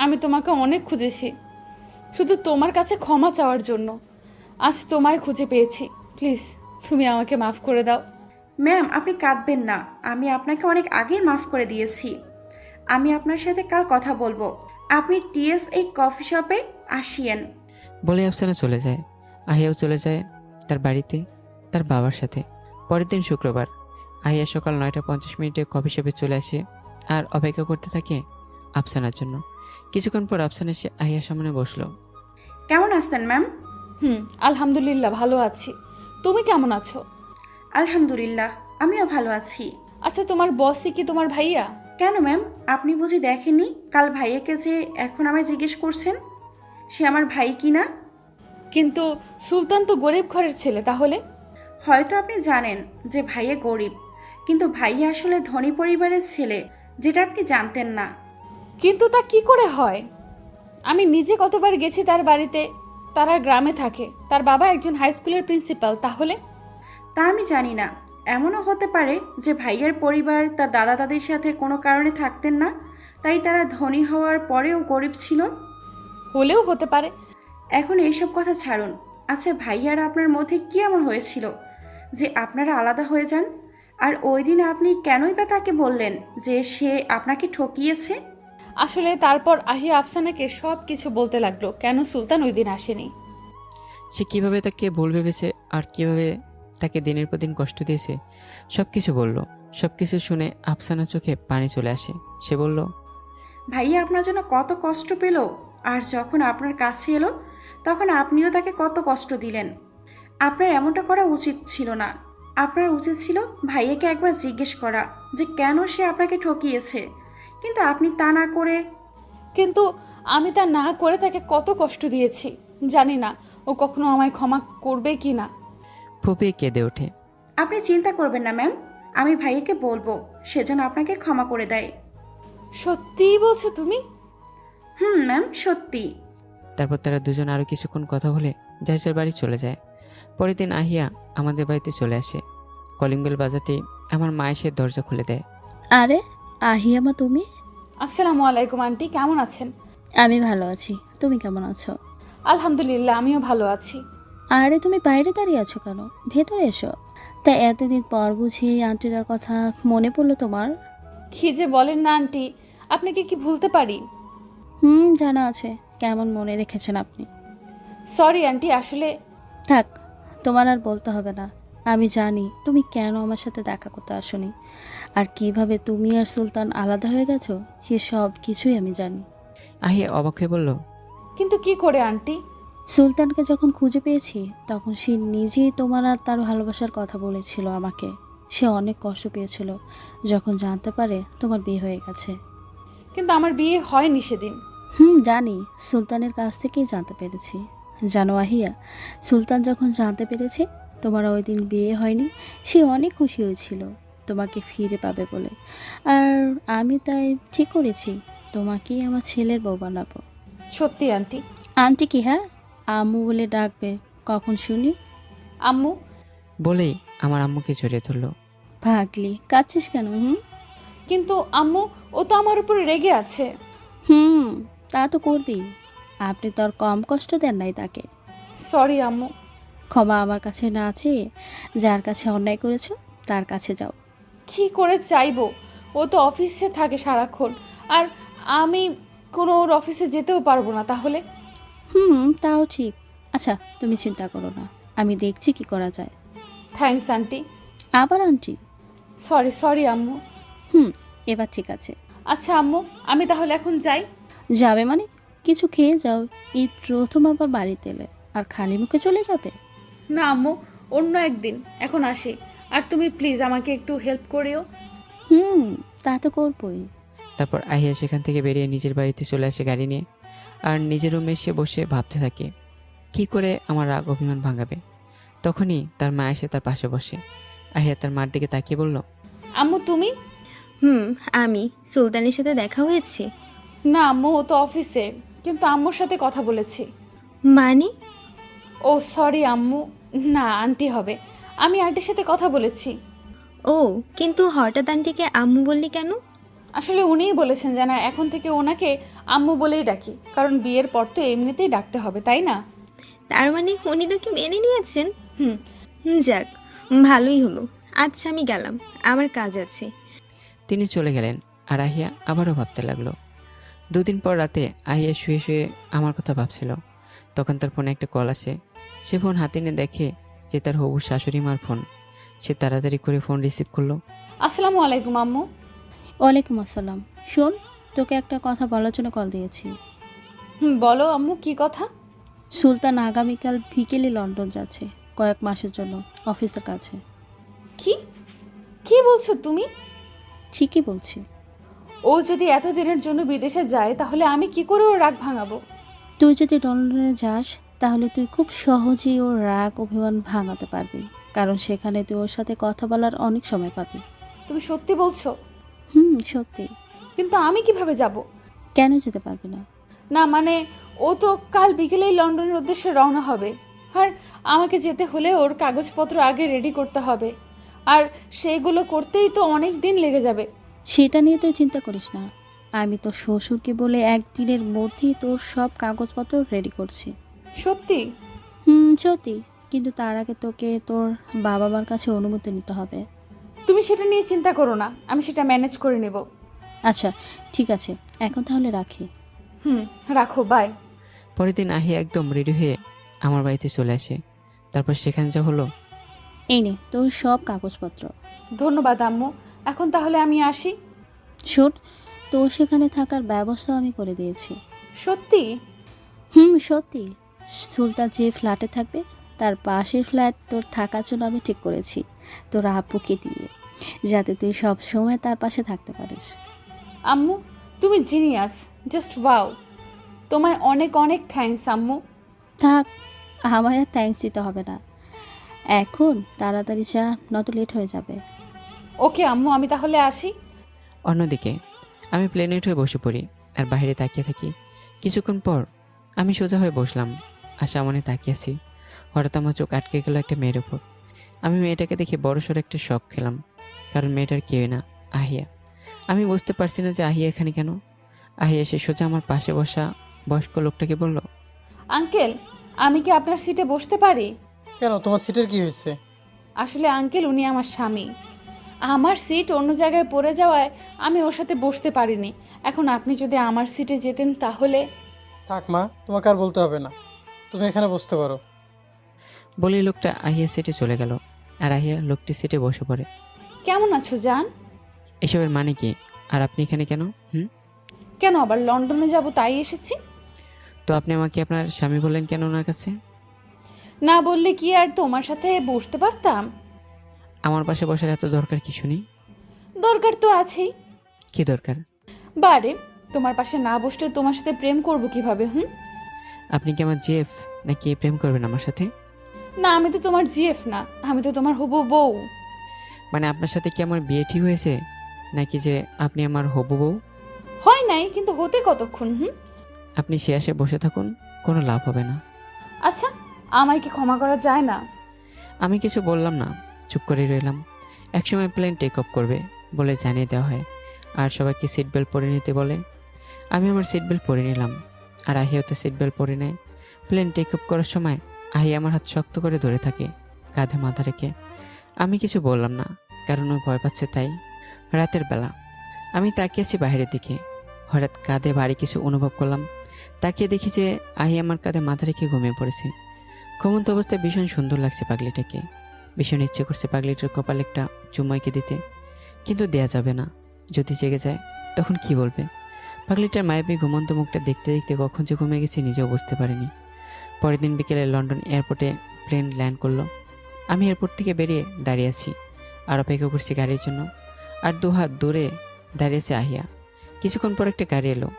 আমি তোমাকে অনেক খুঁজেছি শুধু তোমার কাছে ক্ষমা চাওয়ার জন্য। আজ তোমায় খুঁজে পেয়েছি, প্লিজ তুমি আমাকে মাফ করে দাও। ম্যাম, আপনি কাঁদবেন না। আমি আপনাকে অনেক আগেই মাফ করে দিয়েছি। আমি আপনার সাথে কাল কথা বলবো। আপনি টিএস এই কফি শপে আসিয়েন। বলে আফসানা চলে যায়। আহিয়াও চলে যায় তার বাড়িতে তার বাবার সাথে। পরের দিন শুক্রবার। আহিয়া সকাল 9:50 কফি শপে চলে আসে আর অপেক্ষা করতে থাকে আফসানার জন্য। কিছুক্ষণ পর আফসানা এসে আহিয়ার সামনে বসলো। কেমন আছেন ম্যাম? আলহামদুলিল্লাহ ভালো আছি। তুমি কেমন আছো? আলহামদুলিল্লাহ, আমিও ভালো আছি। আচ্ছা, তোমার বসই কি তোমার ভাইয়া? কেন ম্যাম, আপনি বুঝি দেখেননি কাল ভাইয়াকে যে এখন আমায় জিজ্ঞেস করছেন সে আমার ভাই কি না? কিন্তু সুলতান তো গরিব ঘরের ছেলে, তাহলে? হয়তো আপনি জানেন যে ভাইয়া গরিব, কিন্তু ভাইয়া আসলে ধনী পরিবারের ছেলে, যেটা আপনি জানতেন না। কিন্তু তা কি করে হয়? আমি নিজে কতবার গেছি তার বাড়িতে। তারা গ্রামে থাকে, তার বাবা একজন হাই স্কুলের প্রিন্সিপাল। তাহলে? তা আমি জানি না। এমনও হতে পারে যে ভাইয়ার পরিবার তার দাদা দাদির সাথে কোনো কারণে থাকতেন না, তাই তারা ধনী হওয়ার পরেও গরিব ছিল। হলেও হতে পারে। এখন এইসব কথা ছাড়ুন। আচ্ছা, ভাইয়ার আপনার মধ্যে কি এমন হয়েছিল যে আপনারা আলাদা হয়ে যান? আর ওই দিন আপনি কেনই বা তাকে বললেন যে সে আপনাকে ঠকিয়েছে? আসলে তারপর আহিয়া আফসানাকে সব কিছু বলতে লাগলো, কেন সুলতান ওই দিন আসেনি। সে কিভাবে তাকে ভুল ভেবেছে আর কিভাবে তাকে দিনের পর দিন কষ্ট দিয়েছে সব কিছু বলল। সব কিছু শুনে আফসানার চোখে পানি চলে আসে। সে বলল, ভাইয়া আপনার জন্য কত কষ্ট পেল, আর যখন আপনার কাছে এলো তখন আপনিও তাকে কত কষ্ট দিলেন। আপনার এমনটা করা উচিত ছিল না। আপনার উচিত ছিল ভাইয়াকে একবার জিজ্ঞেস করা যে কেন সে আপনাকে ঠকিয়েছে, কিন্তু আপনি তা না করে। কিন্তু আমি তা না করে তাকে কত কষ্ট দিয়েছি। জানি না ও কখনো আমায় ক্ষমা করবে কি না। ফুপিয়ে কেঁদে ওঠে। আপনি চিন্তা করবেন না ম্যাম, আমি ভাইয়াকে বলবো সে যেন আপনাকে ক্ষমা করে দেয়। সত্যিই বলছো তুমি? ম্যাম, সত্যি। তারপর তারা দুজন আরও কিছুক্ষণ কথা বলে যার যার বাড়ি চলে যায়। পরের দিন আহিয়া আমাদের বাড়িতে চলে আসে। কলিং বেল বাজাতেই আমার মা এসে দরজা খুলে দেয়। আরে আহিয়ামা, তুমি? আসসালামু আলাইকুম আন্টি, কেমন আছেন? আমি ভালো আছি, তুমি কেমন আছো? আলহামদুলিল্লাহ, আমিও ভালো আছি। আরে তুমি বাইরে দাঁড়িয়ে আছো কেন? ভেতরে এসো। তা এতদিন পর বুঝি আন্টিটার কথা মনে পড়লো তোমার? কি যে বলেন না আন্টি, আপনাকে কি ভুলতে পারি? জানা আছে। কেমন মনে রেখেছেন আপনি? সরি আন্টি, আসলে থাক, তোমার আর বলতে হবে না। আমি জানি তুমি কেন আমার সাথে দেখা করতে আসোনি, আর কিভাবে তুমি আর সুলতান আলাদা হয়ে গেছো সে সব কিছুই আমি জানি। আহিয়া অবাক হয়ে বলল, কিন্তু কি করে আন্টি? সুলতানকে যখন খুঁজে পেয়েছি তখন সে নিজেই তোমার আর তার ভালোবাসার কথা বলেছিল আমাকে। সে অনেক কষ্ট পেয়েছিল যখন জানতে পারে তোমার বিয়ে হয়ে গেছে। কিন্তু আমার বিয়ে হয়নি সেদিন। জানি, সুলতানের কাছ থেকেই জানতে পেরেছি। জানো আহিয়া, সুলতান যখন জানতে পেরেছে তোমার ওই দিন বিয়ে হয়নি, সে অনেক খুশি হয়েছিল তোমাকে ফিরে পাবে বলে। আর আমি তাই ঠিক করেছি তোমাকেই আমার ছেলের বউ বানাবো। সত্যি আন্টি? আন্টি কি? হ্যাঁ, আম্মু বলে ডাকবে কখন শুনি। আম্মু? বলেই আমার আম্মুকে জড়িয়ে ধরলো। ভাগলি, কাঁদছিস কেন? কিন্তু আম্মু, ও তো আমার উপরে রেগে আছে। তা তো করবি। আপনি তো আর কম কষ্ট দেন নাই তাকে। সরি আম্মু। ক্ষমা আমার কাছে না আছে, যার কাছে অন্যায় করেছো তার কাছে যাও। কি করে চাইবো? ও তো অফিসে থাকে সারাক্ষণ, আর আমি কোনো ওর অফিসে যেতেও পারবো না। তাহলে? তাও ঠিক। আচ্ছা, তুমি চিন্তা করো না, আমি দেখছি কি করা যায়। Thanks aunty. আবার আন্টি? সরি সরি আম্মু। এবার ঠিক আছে। আচ্ছা আম্মু, আমি তাহলে এখন যাই। যাবে মানে? কিছু খেয়ে যাও। এই প্রথম আবার বাড়িতে এলে আর খালি মুখে চলে যাবে? না আম্মু, অন্য একদিন। এখন আসি। আর তুমি প্লিজ আমাকে একটু হেল্প করিও। তা তো করবই। তারপর আহিয়া সেখান থেকে বেরিয়ে নিজের বাড়িতে চলে আসে গাড়ি নিয়ে, আর নিজের রুমে এসে বসে ভাবতে থাকে কি করে আমার রাগ অভিমান ভাঙাবে। তখনই তার মা এসে তার পাশে বসে। আহিয়া তার মার দিকে তাকিয়ে বলল, আম্মু তুমি? আমি। সুলতানের সাথে দেখা হয়েছে? না আম্মু, ও তো অফিসে, কিন্তু আম্মুর সাথে কথা বলেছি। মানে? ও সরি আম্মু, না আন্টি হবে। আমি আন্টির সাথে কথা বলেছি। ও, কিন্তু হঠাৎ আন্টিকে আম্মু বললি কেন? আসলে উনিই বলেছেন যে না, এখন থেকে ওনাকে আম্মু বলেই ডাকি, কারণ বিয়ের পর তো এমনিতেই ডাকতে হবে, তাই না? তার মানে উনি তোকে মেনে নিয়েছেন? হুম। যাক, ভালোই হলো। আচ্ছা, আমি গেলাম, আমার কাজ আছে। তিনি চলে গেলেন। আর আহিয়া আবারও ভাবতে লাগলো। 2 দিন পর রাতে আহিয়া শুয়ে শুয়ে আমার কথা ভাবছিল। তখন তার ফোনে একটা কল আসে। সে ফোন হাতে নিয়ে দেখে যে তার হবু শাশুড়ি মার ফোন। সে তাড়াতাড়ি করে ফোন রিসিভ করলো। আসসালামু আলাইকুম আম্মু। ওয়ালাইকুম আসসালাম। শোন, তোকে একটা কথা বলার জন্য কল দিয়েছি। বলো আম্মু, কি কথা? সুলতান আগামীকাল বিকেলে লন্ডন যাচ্ছে কয়েক মাসের জন্য অফিসের কাছে। কি কি বলছো তুমি? ঠিকই বলছি। ও যদি এতদিনের জন্য বিদেশে যায়, তাহলে আমি কি করে ওর রাগ ভাঙাবো? তুই যদি লন্ডনে যাস তাহলে তুই খুব সহজেই ওর রাগ অভিমান ভাঙাতে পারবি, কারণ সেখানে তুই ওর সাথে কথা বলার অনেক সময় পাবি। তুমি সত্যি বলছো? সত্যি। কিন্তু আমি কিভাবে যাব? কেন যেতে পারবি না? না মানে, ও তো কাল বিকেলেই লন্ডনের উদ্দেশ্যে রওনা হবে, আর আমাকে যেতে হলে ওর কাগজপত্র আগে রেডি করতে হবে, আর সেইগুলো করতেই তো অনেক দিন লেগে যাবে। সেটা নিয়ে তুই চিন্তা করিস না, আমি তোর শ্বশুরকে বলে একদিনের মধ্যেই তোর সব কাগজপত্র রেডি করছি। সত্যি? সত্যি, কিন্তু তার আগে তোকে তোর বাবা মার কাছে অনুমতি নিতে হবে। তুমি সেটা নিয়ে চিন্তা করো না, আমি সেটা ম্যানেজ করে নেব। আচ্ছা ঠিক আছে, এখন তাহলে রাখি। রাখো, বাই। পরের দিন আহিয়া একদম রেডি হয়ে আমার বাড়িতে চলে আসে। তারপর সেখানে যা হলো। এই নে তোর সব কাগজপত্র। ধন্যবাদ আম্মু, এখন তাহলে আমি আসি। শোন, তোর সেখানে থাকার ব্যবস্থা আমি করে দিয়েছি। সত্যি? সত্যি। সুলতান যে ফ্ল্যাটে থাকবে তার পাশের ফ্ল্যাট তোর থাকার জন্য আমি ঠিক করেছি, তোর আব্বুকে দিয়ে, যাতে তুই সব সময় তার পাশে থাকতে পারিস। আম্মু, তুমি জিনিয়াস, জাস্ট ওয়াও। তোমায় অনেক অনেক থ্যাঙ্কস আম্মু। থাক, আমায় আর থ্যাঙ্কস দিতে হবে না, এখন তাড়াতাড়ি যা, নয়তো লেট হয়ে যাবে। ওকে আম্মু, আমি তাহলে আসি। অন্যদিকে আমি প্লেনে উঠে বসে পড়ি আর বাইরে তাকিয়ে থাকি। কিছুক্ষণ পর আমি সোজা হয়ে বসলাম আর সামনে তাকিয়ে আছি। হঠাৎ আমার চোখ আটকে গেল একটা মেয়ের উপর। আমি মেয়েটাকে দেখে বড়সড় একটা শক খেলাম, কারণ মেয়েটার কেউই না, আহিয়া। আমি বুঝতে পারছি না যে আহিয়া এখানে কেন। আহিয়া এসে সোজা আমার পাশে বসা বয়স্ক লোকটাকে বলল, আঙ্কেল, আমি কি আপনার সিটে বসতে পারি? কেন, তোমার সিটের কি হয়েছে? আসলে আঙ্কেল, উনি আমার স্বামী। আমার সিট অন্য জায়গায় পড়ে যাওয়ায় আমি ওর সাথে বসতে পারিনি। এখন আপনি যদি আমার সিটে যেতেন তাহলে। থাক মা, তোমাকে আর বলতে হবে না, তুমি এখানে বসতে পারো। বলি লোকটা আহিয়া সিটে চলে গেল আর আহিয়া লোকটির সিটে বসে পড়ে। কেমন আছো জান? এসবের মানে কি? আর আপনি এখানে কেন? কেন আবার লন্ডনে যাব তাই এসেছি। তো আপনি আমাকে আপনার স্বামী বললেন কেন ওনার কাছে? না বললে কি আর তোমার সাথে বসতে পারতাম? আমার পাশে বসার এত দরকার কিছু নেই। দরকার তো আছেই। কি দরকার? বারে, তোমার পাশে না বসলে তোমার সাথে প্রেম করব কিভাবে? আপনি কি আমার জিএফ নাকি প্রেম করবেন আমার সাথে? না, আমি তো তোমার জিএফ না, আমি তো তোমার হবু বউ। মানে আপনার সাথে কি আমার বিয়ে ঠিক হয়েছে, নাকি যে আপনি আমার হবু বউ? হয় নাই, কিন্তু হতে কতক্ষণ? আপনি সে আসে বসে থাকুন, কোনো লাভ হবে না। আচ্ছা, আমায় কি ক্ষমা করা যায় না? আমি কিছু বললাম না, চুপ করে রইলাম। একসময় প্লেন টেক অফ করবে বলে জানিয়ে দেওয়া হয় আর সবাইকে সিট বেল্ট পরে নিতে বলে। আমি আমার সিট বেল্ট পরে নিলাম আর আহিয়াও তো সিট বেল্ট পরে নেয়। প্লেন টেক অফ করার সময় আহিয়া আমার হাত শক্ত করে ধরে থাকে, কাঁধে মাথা রেখে। আমি কিছু বললাম না, কারণ ও ভয় পাচ্ছে তাই। রাতের বেলা আমি তাকিয়ে আছি বাইরের দিকে। হঠাৎ কাঁধে ভারী কিছু অনুভব করলাম। তাকিয়ে দেখি যে আহিয়া আমার কাঁধে মাথা রেখে ঘুমিয়ে পড়েছে। ঘুমন্ত অবস্থায় ভীষণ সুন্দর লাগছে পাগলিটাকে। ভীষণ ইচ্ছে করছে পাগলিটার কপালে একটা চুম্মাইকে দিতে, কিন্তু দেয়া যাবে না। যদি জেগে যায় তখন কি বলবে? পাগলিটার মায়াবী ঘুমন্ত মুখটা দেখতে দেখতে কখন যে ঘুমিয়ে গেছি নিজেও বুঝতে পারিনি। পরের দিন বিকেলে লন্ডন এয়ারপোর্টে প্লেন ল্যান্ড করলো। আমি এয়ারপোর্ট থেকে বেরিয়ে দাঁড়িয়ে আছি আর অপেক্ষা করছি গাড়ির জন্য। আর দুহাত দূরে দাঁড়িয়ে আছে আহিয়া। কিছুক্ষণ পর একটা গাড়ি এলো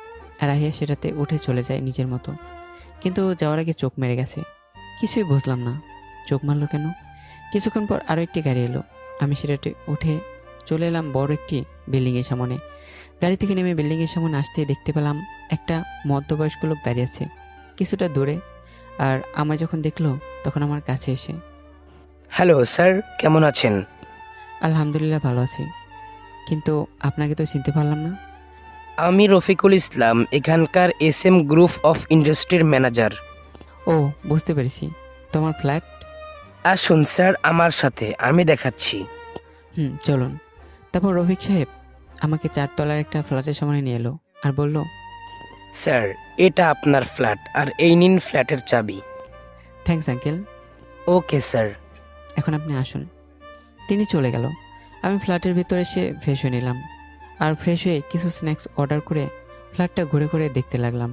আর আহিয়া সেটাতে উঠে চলে যায় নিজের মতো। কিন্তু যাওয়ার আগে চোখ মেরে গেছে। কিছুই বুঝলাম না, চোখ মারলো কেন। কিছুক্ষণ পর আরও একটি গাড়ি এলো। আমি সেটাতে উঠে চলে এলাম বড় একটি বিল্ডিংয়ের সামনে। গাড়ি থেকে নেমে বিল্ডিংয়ের সামনে আসতে দেখতে পেলাম একটা মধ্যবয়স্ক লোক দাঁড়িয়ে আছে কিছুটা দূরে। আর আমায় যখন দেখলো তখন আমার কাছে এসে, হ্যালো স্যার, কেমন আছেন? আলহামদুলিল্লাহ ভালো আছি, কিন্তু আপনাকে তো চিনতে পারলাম না। আমি রফিকুল ইসলাম, এখানকার SM গ্রুপ অফ ইন্ডাস্ট্রির ম্যানেজার। ও, বুঝতে পেরেছি। তোমার ফ্ল্যাট? আসুন স্যার আমার সাথে, আমি দেখাচ্ছি। চলুন। তারপর রফিক সাহেব আমাকে 4 তলার একটা ফ্ল্যাটের সামনে নিয়ে এলো আর বলল, স্যার, এটা আপনার ফ্ল্যাট আর এই নিন ফ্ল্যাটের চাবি। Thanks uncle. Okay sir. এখন আপনি আসুন। তিনি চলে গেল। আমি ফ্ল্যাটের ভিতরে এসে ফ্রেশ হয়ে নিলাম আর ফ্রেশ হয়ে কিছু স্ন্যাক্স অর্ডার করে ফ্ল্যাটটা ঘুরে ঘুরে দেখতে লাগলাম।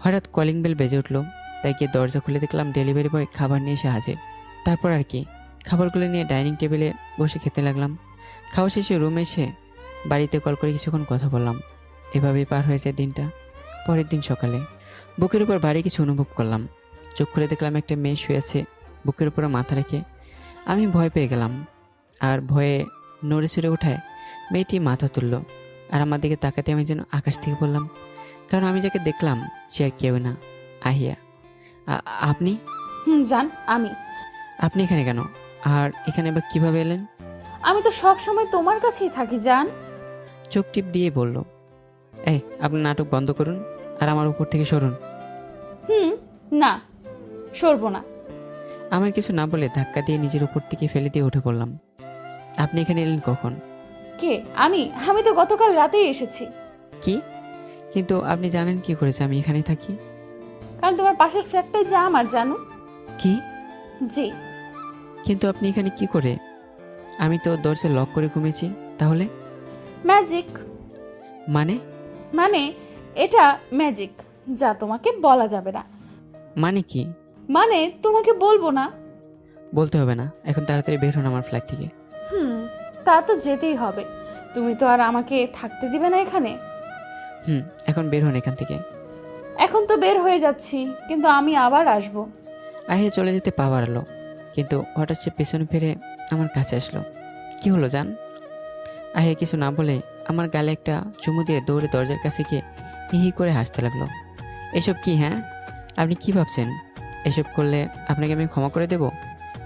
হঠাৎ কলিং বেল বেজে উঠলো, তাই গিয়ে দরজা খুলে দেখলাম ডেলিভারি বয় খাবার নিয়ে এসে হাজির। তারপর আর কি, খাবারগুলো নিয়ে ডাইনিং টেবিলে বসে খেতে লাগলাম। খাওয়া শেষে রুমে এসে বাড়িতে কল করে কিছুক্ষণ কথা বললাম। এভাবেই পার হয়ে যায় দিনটা। পরের দিন সকালে বুকের উপর ভারী কিছু অনুভব করলাম। চোখ খুলে দেখলাম একটা মেয়ে শুয়ে আছে বুকের উপরে মাথা রেখে। আমি ভয় পেয়ে গেলাম আর ভয়ে নড়ে চড়ে ওঠায় মেয়েটি মাথা তুলল আর আমার দিকে তাকাতে আমি যেন আকাশ থেকে বললাম, কারণ আমি যাকে দেখলাম সে আর কেউ না, আহিয়া। আপনি? জান, আপনি এখানে কেন? আর এখানে বা কিভাবে এলেন? আমি তো সব সময় তোমার কাছেই থাকি জান। চোখ টিপ দিয়ে বলল, এই আপনার নাটক বন্ধ করুন আর আমার উপর থেকে সরুন। না, সরবো না। আমার কিছু না বলে ধাক্কা দিয়ে নিজের উপর থেকে ফেলে দিয়ে উঠে পড়লাম। আপনি এখানে এলেন কখন? কে? আমি তো গতকাল রাতেই এসেছি। কি? কিন্তু আপনি জানেন কি করেছে আমি এখানে থাকি? কারণ তোমার পাশের ফ্ল্যাটটাই যা আমার, জানো? কি? জি। কিন্তু আপনি এখানে কি করে? আমি তো দরজা লক করে ঘুমিয়েছি। তাহলে? ম্যাজিক। মানে? এটা ম্যাজিক, যা তোমাকে বলা যাবে না। মানে কি? মানে তোমাকে বলবো না। বলতে হবে না, এখন তাড়াতাড়ি বের হন আমার ফ্ল্যাট থেকে। তা তো যেতেই হবে, তুমি তো আর আমাকে থাকতে দিবে না এখানে। এখন বের হন এখান থেকে। এখন তো বের হয়ে যাচ্ছি, কিন্তু আমি আবার আসবো। আহিয়া চলে যেতে পা বাড়ালো, কিন্তু হঠাৎ সে পেছনে ফিরে আমার কাছে আসলো। কি হলো জান? আহিয়া কিছু না বলে আমার গালে একটা চুমু দিয়ে দৌড়ে দরজার কাছে গিয়ে হি হি করে হাসতে লাগলো। এসব কি? হ্যাঁ, আপনি কি ভাবছেন এসব করলে আপনাকে আমি ক্ষমা করে দেব?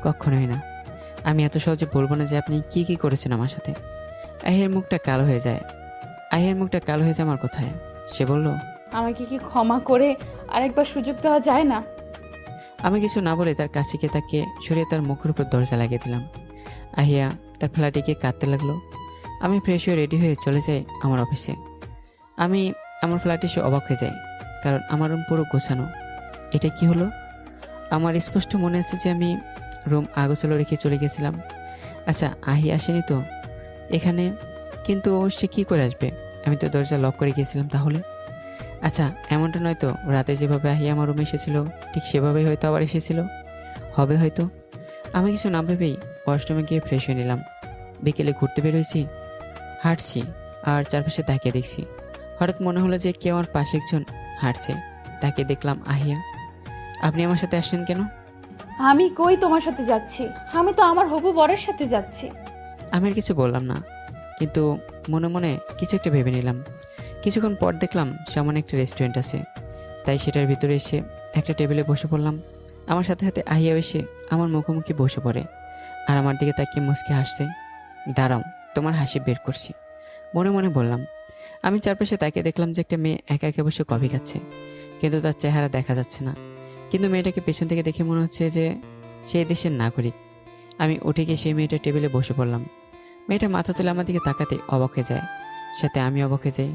কখনোই না। আমি এত সহজে বলবো না যে আপনি কি কি করেছেন আমার সাথে। আহিয়ার মুখটা কালো হয়ে যায়। আহিয়ার মুখটা কালো হয়ে যায় আমার কথায়। সে বলল, আমাকে কি ক্ষমা করে আরেকবার সুযোগ দেওয়া যায় না? আমি কিছু না বলে তার কাছে গিয়ে তাকে সরিয়ে তার মুখের উপর দরজা লাগিয়ে দিলাম। আহিয়া তার ফ্ল্যাটে গিয়ে কাঁদতে লাগলো। আমি ফ্রেশ হয়ে রেডি হয়ে চলে যাই আমার অফিসে। আমি আমার ফ্ল্যাটে এসে অবাক হয়ে যাই, কারণ আমার রুম পুরো গোছানো। এটা কি হলো? আমার স্পষ্ট মনে আছে যে আমি রুম আগোছালো রেখে চলে গেছিলাম। আচ্ছা, আহি আসেনি তো এখানে? কিন্তু সে কি করে আসবে? আমি তো দরজা লক করে গিয়েছিলাম। তাহলে আচ্ছা, এমনটা নয় তো রাতে যেভাবে আহি আমার রুমে এসেছিল ঠিক সেভাবেই হয়তো আবার এসেছিল? হবে হয়তো। আমি কিছু না ভেবেই ওয়াশরুমে গিয়ে ফ্রেশ হয়ে নিলাম। বিকেলে ঘুরতে বেরোয়েছি, হাঁটছি আর চারপাশে তাকিয়ে দেখছি। হঠাৎ মনে হলো যে কেউ আমার পাশে একজন হাঁটছে। তাকে দেখলাম আহিয়া। আপনি আমার সাথে আসছেন কেন? আমি কই তোমার সাথে যাচ্ছি? আমি তো আমার হবু বরের সাথে যাচ্ছি। আমি আর কিছু বললাম না, কিন্তু মনে মনে কিছু একটা ভেবে নিলাম। কিছুক্ষণ পর দেখলাম সামনে একটা রেস্টুরেন্ট আছে, তাই সেটার ভিতরে এসে একটা টেবিলে বসে পড়লাম। আমার সাথে সাথে আহিয়া এসে আমার মুখোমুখি বসে পড়ে আর আমার দিকে তাকিয়ে মুচকে হাসছে। দাঁড়াও, তোমার হাসি বের করছি, মনে মনে বললাম। আমি চারপাশে তাকিয়ে দেখলাম যে একটা মেয়ে একা একা বসে কফি খাচ্ছে, কিন্তু তার চেহারা দেখা যাচ্ছে না। কিন্তু মেয়েটাকে পেছন থেকে দেখে মনে হচ্ছে যে সে দেশের নাগরিক। আমি উঠে গিয়ে সেই মেয়েটার টেবিলে বসে পড়লাম। মেয়েটা মাথা তুলে আমার দিকে তাকাতে অবাক হয়ে যায়, সাথে আমি অবাক হয়ে যাই,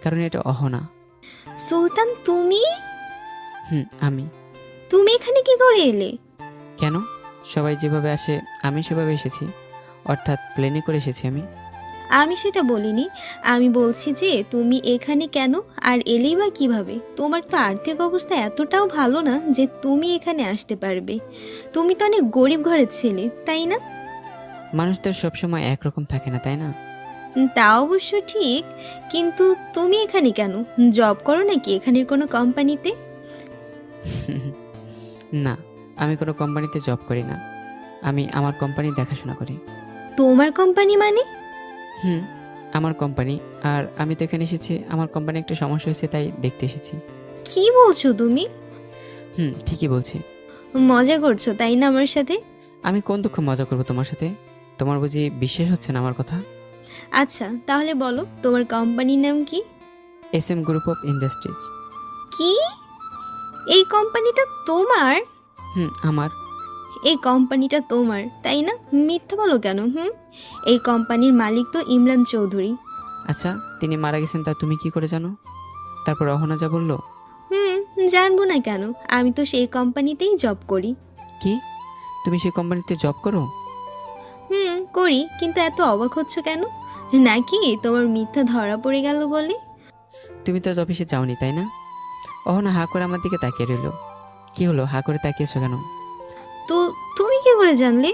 কারণ এটা অহনা। সুলতান, তুমি আমি। তুমি এখানে কি করে এলে? কেন? সবাই যেভাবে আসে আমি সেভাবে এসেছি, অর্থাৎ প্লেনে করে এসেছি আমি। আমি সেটা বলিনি। আমি বলছি যে তুমি এখানে কেন আর এলেই বা কিভাবে? তোমার তো আর্থিক অবস্থা এতটাও ভালো না যে তুমি এখানে আসতে পারবে। তুমি তো অনেক গরিব ঘরের ছেলে, তাই না? মানুষদের সবসময় একরকম থাকে না, তাই না? তা অবশ্য ঠিক, কিন্তু তুমি এখানে কেন? জব করো নাকি এখানের কোনো কোম্পানিতে? না, আমি কোনো কোম্পানিতে জব করি না। আমি আমার কোম্পানি দেখাশোনা করি। তোমার কোম্পানি মানে? আমার কোম্পানি। আর আমি তো এখানে এসেছি, আমার কোম্পানি একটা সমস্যা হয়েছে তাই দেখতে এসেছি। কি বলছো তুমি? ঠিকই বলছি। মজা করছো তাই না আমার সাথে? আমি কোন দুঃখ মজা করবো তোমার সাথে? তোমার বুঝি বিশ্বাস হচ্ছে না আমার কথা? আচ্ছা, তাহলে বলো তোমার কোম্পানির নাম কি? SM group of industries. কি? এই কোম্পানিটা তোমার? আমার। এই কোম্পানিটা তোমার তাই না? মিথ্যা বলো কেন? এই কোম্পানির মালিক তো ইমরান চৌধুরী। আচ্ছা, তিনি মারা গেছেন তা তুমি কি করে জানো? তারপর অহনা যা বললো। জানবো না কেন? আমি তো সেই কোম্পানিতেই জব করি। কি? তুমি সেই কোম্পানিতে জব করো? করি, কিন্তু এত অবাক হচ্ছ কেন? নাকি তোমার মিথ্যা ধরা পড়ে গেল বলে? তুমি তো আজ অফিসে যাওনি, তাই না? অহনা হা করে আমার দিকে তাকিয়ে রইল। কি হলো, হা করে তাকিয়েছো কেন? তো তুমি কি করে জানলে?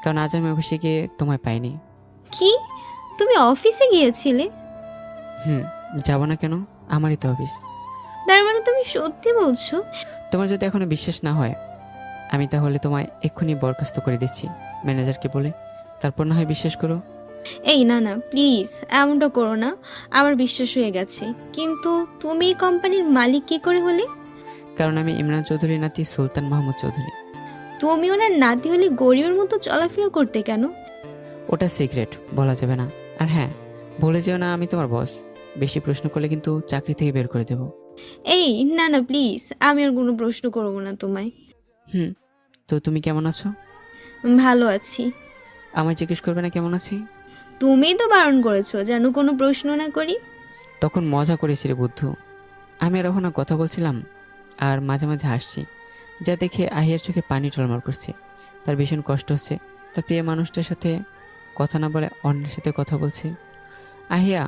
কারণ আজ আমি অফিসে গিয়ে তোমায় পাইনি। কি? তুমি অফিসে গিয়েছিলে? যাবো না কেন? আমারই তো অফিস। তার মানে তুমি সত্যি বলছো? তোমার যদি এখনো বিশ্বাস না হয়, আমি তাহলে তোমায় এক্ষুনি বরখাস্ত করে দিচ্ছি ম্যানেজারকে বলে, তারপর না হয় বিশ্বাস করো। এই না না, প্লিজ এমনটা করো না। আমার বিশ্বাস হয়ে গেছে, কিন্তু তুমি এই কোম্পানির মালিক কি করে হলে? কারণ আমি ইমরান চৌধুরীর নাতি সুলতান মাহমুদ চৌধুরী। তুমি ওনার নাতি হলে গরিবের মতো চলাফেরা করতে কেন? ওটা সিক্রেট, বলা যাবে না। আর হ্যাঁ, বলে যেও না আমি তোমার বস। বেশি প্রশ্ন করলে কিন্তু চাকরি থেকে বের করে দেবো। এই না না, প্লিজ, আমি আর কোনো প্রশ্ন করবো না তোমায়। তো তুমি কেমন আছো? ভালো আছি। আমায় জিজ্ঞেস করবে না কেমন আছি? তুমিই তো বারণ করেছো যেন কোনো প্রশ্ন না করি। তখন মজা করেছি রে বুদ্ধু। আমি আর ওখানে কথা বলছিলাম আর মাঝে মাঝে হাসছি, যা দেখে আহিয়ার চোখে পানি টলমল করছে। তার ভীষণ কষ্ট হচ্ছে, তার প্রিয় মানুষটার সাথে কথা না বলে অন্যের সাথে কথা বলছে। আহিয়া